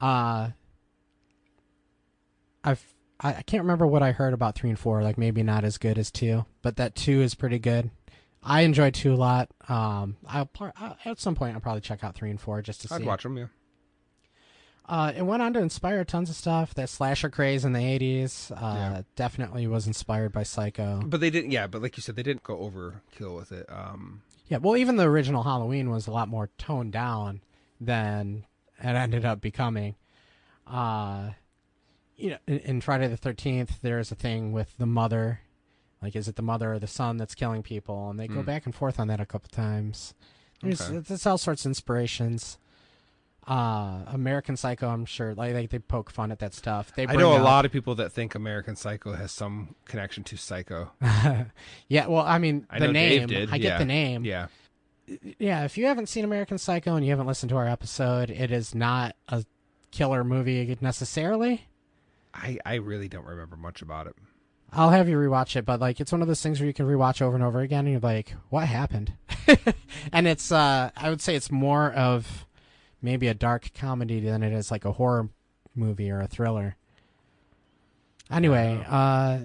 I can't remember what I heard about 3 and 4. Like, maybe not as good as 2, but that 2 is pretty good. I enjoyed 2 a lot. At some point, I'll probably check out 3 and 4 just to see. I'd watch them, yeah. It went on to inspire tons of stuff. That slasher craze in the 80s definitely was inspired by Psycho. But they didn't, but like you said, they didn't go overkill with it. Yeah, well, even the original Halloween was a lot more toned down than it ended up becoming. In Friday the 13th, there's a thing with the mother. Like, is it the mother or the son that's killing people? And they go back and forth on that a couple times. There's all sorts of inspirations. American Psycho, I'm sure, like they poke fun at that stuff. I know a lot of people that think American Psycho has some connection to Psycho. Yeah, well, I mean, the name. I get the name. Yeah. Yeah, if you haven't seen American Psycho and you haven't listened to our episode, it is not a killer movie necessarily. I really don't remember much about it. I'll have you rewatch it, but like it's one of those things where you can rewatch over and over again, and you're like, "What happened?" And it's I would say it's more of maybe a dark comedy than it is like a horror movie or a thriller. Anyway,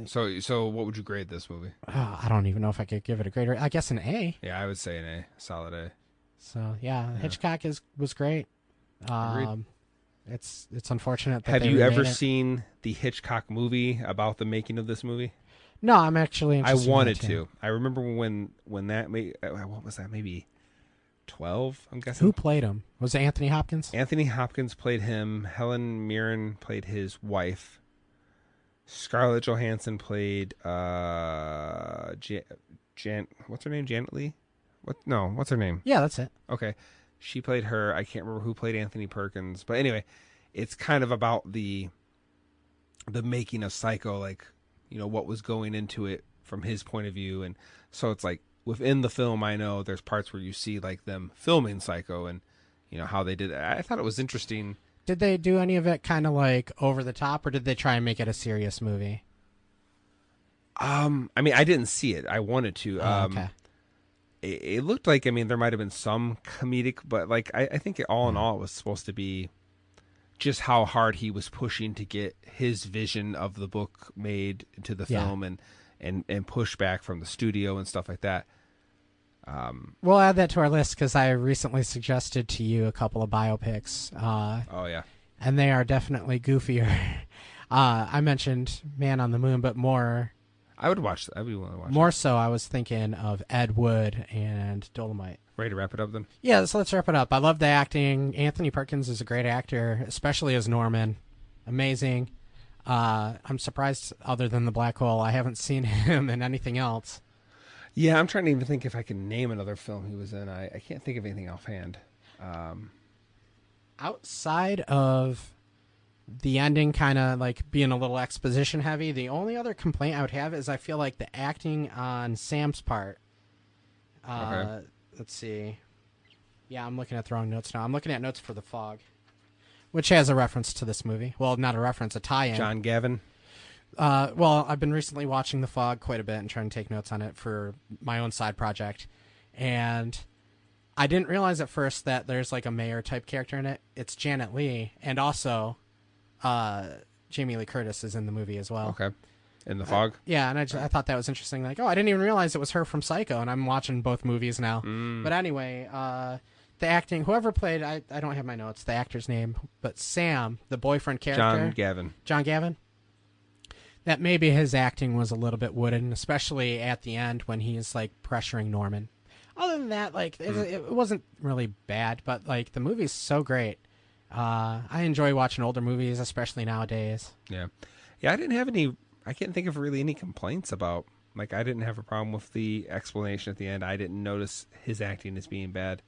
So what would you grade this movie? I don't even know if I could give it a grade. I guess an A. Yeah, I would say an A, solid A. So yeah, Hitchcock was great. Agreed. It's unfortunate that Have they you ever remade it. seen the Hitchcock movie about the making of this movie? No, I'm actually I interested. wanted in that, to. I remember when that made what was that? Maybe 12. I'm guessing. Who played him? Was it Anthony Hopkins? Anthony Hopkins played him. Helen Mirren played his wife. Scarlett Johansson played what's her name? Janet Leigh? What's her name? Yeah, that's it. Okay. She played her. I can't remember who played Anthony Perkins. But anyway, it's kind of about the making of Psycho, like, you know, what was going into it from his point of view. And so it's like within the film, I know there's parts where you see like them filming Psycho and, you know, how they did it. I thought it was interesting. Did they do any of it kind of like over the top, or did they try and make it a serious movie? I mean, I didn't see it. I wanted to. Okay. It looked like, I mean, there might have been some comedic, but like I think all in all, it was supposed to be just how hard he was pushing to get his vision of the book made into the film and push back from the studio and stuff like that. We'll add that to our list because I recently suggested to you a couple of biopics. Oh yeah, and they are definitely goofier. I mentioned Man on the Moon, but more. I would watch that. I would want to watch more so, I was thinking of Ed Wood and Dolomite. Ready to wrap it up then? Yeah, so let's wrap it up. I love the acting. Anthony Perkins is a great actor, especially as Norman. Amazing. I'm surprised, other than The Black Hole, I haven't seen him in anything else. Yeah, I'm trying to even think if I can name another film he was in. I can't think of anything offhand. Outside of the ending kind of like being a little exposition heavy, the only other complaint I would have is I feel like the acting on Sam's part. Okay. Let's see. Yeah, I'm looking at the wrong notes now. I'm looking at notes for The Fog, which has a reference to this movie. Well, not a reference, a tie-in. John Gavin. Well, I've been recently watching The Fog quite a bit and trying to take notes on it for my own side project. And I didn't realize at first that there's like a mayor-type character in it. It's Janet Leigh, and also Jamie Lee Curtis is in the movie as well. Okay. In The Fog? Yeah, and I thought that was interesting. Like, I didn't even realize it was her from Psycho, and I'm watching both movies now. But anyway, the acting, whoever played, I don't have my notes, the actor's name, but Sam, the boyfriend character. John Gavin. That maybe his acting was a little bit wooden, especially at the end when he's, like, pressuring Norman. Other than that, like, it wasn't really bad, but, like, the movie's so great. I enjoy watching older movies, especially nowadays. Yeah. Yeah, I can't think of really any complaints about, like, I didn't have a problem with the explanation at the end. I didn't notice his acting as being bad.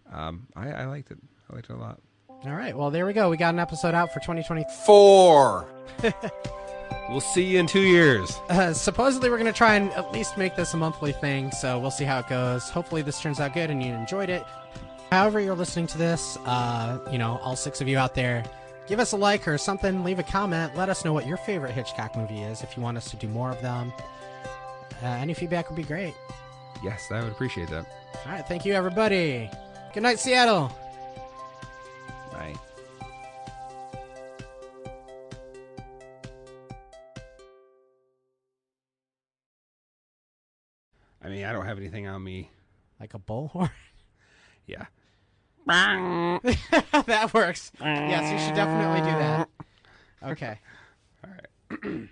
I liked it. I liked it a lot. All right. Well, there we go. We got an episode out for 2024. We'll see you in 2 years. Supposedly, we're going to try and at least make this a monthly thing, so we'll see how it goes. Hopefully, this turns out good and you enjoyed it. However you're listening to this, all 6 of you out there, give us a like or something, leave a comment. Let us know what your favorite Hitchcock movie is if you want us to do more of them. Any feedback would be great. Yes, I would appreciate that. All right. Thank you, everybody. Good night, Seattle. Bye. I mean, I don't have anything on me. Like a bullhorn? Yeah. That works. Yes, you should definitely do that. Okay. All right.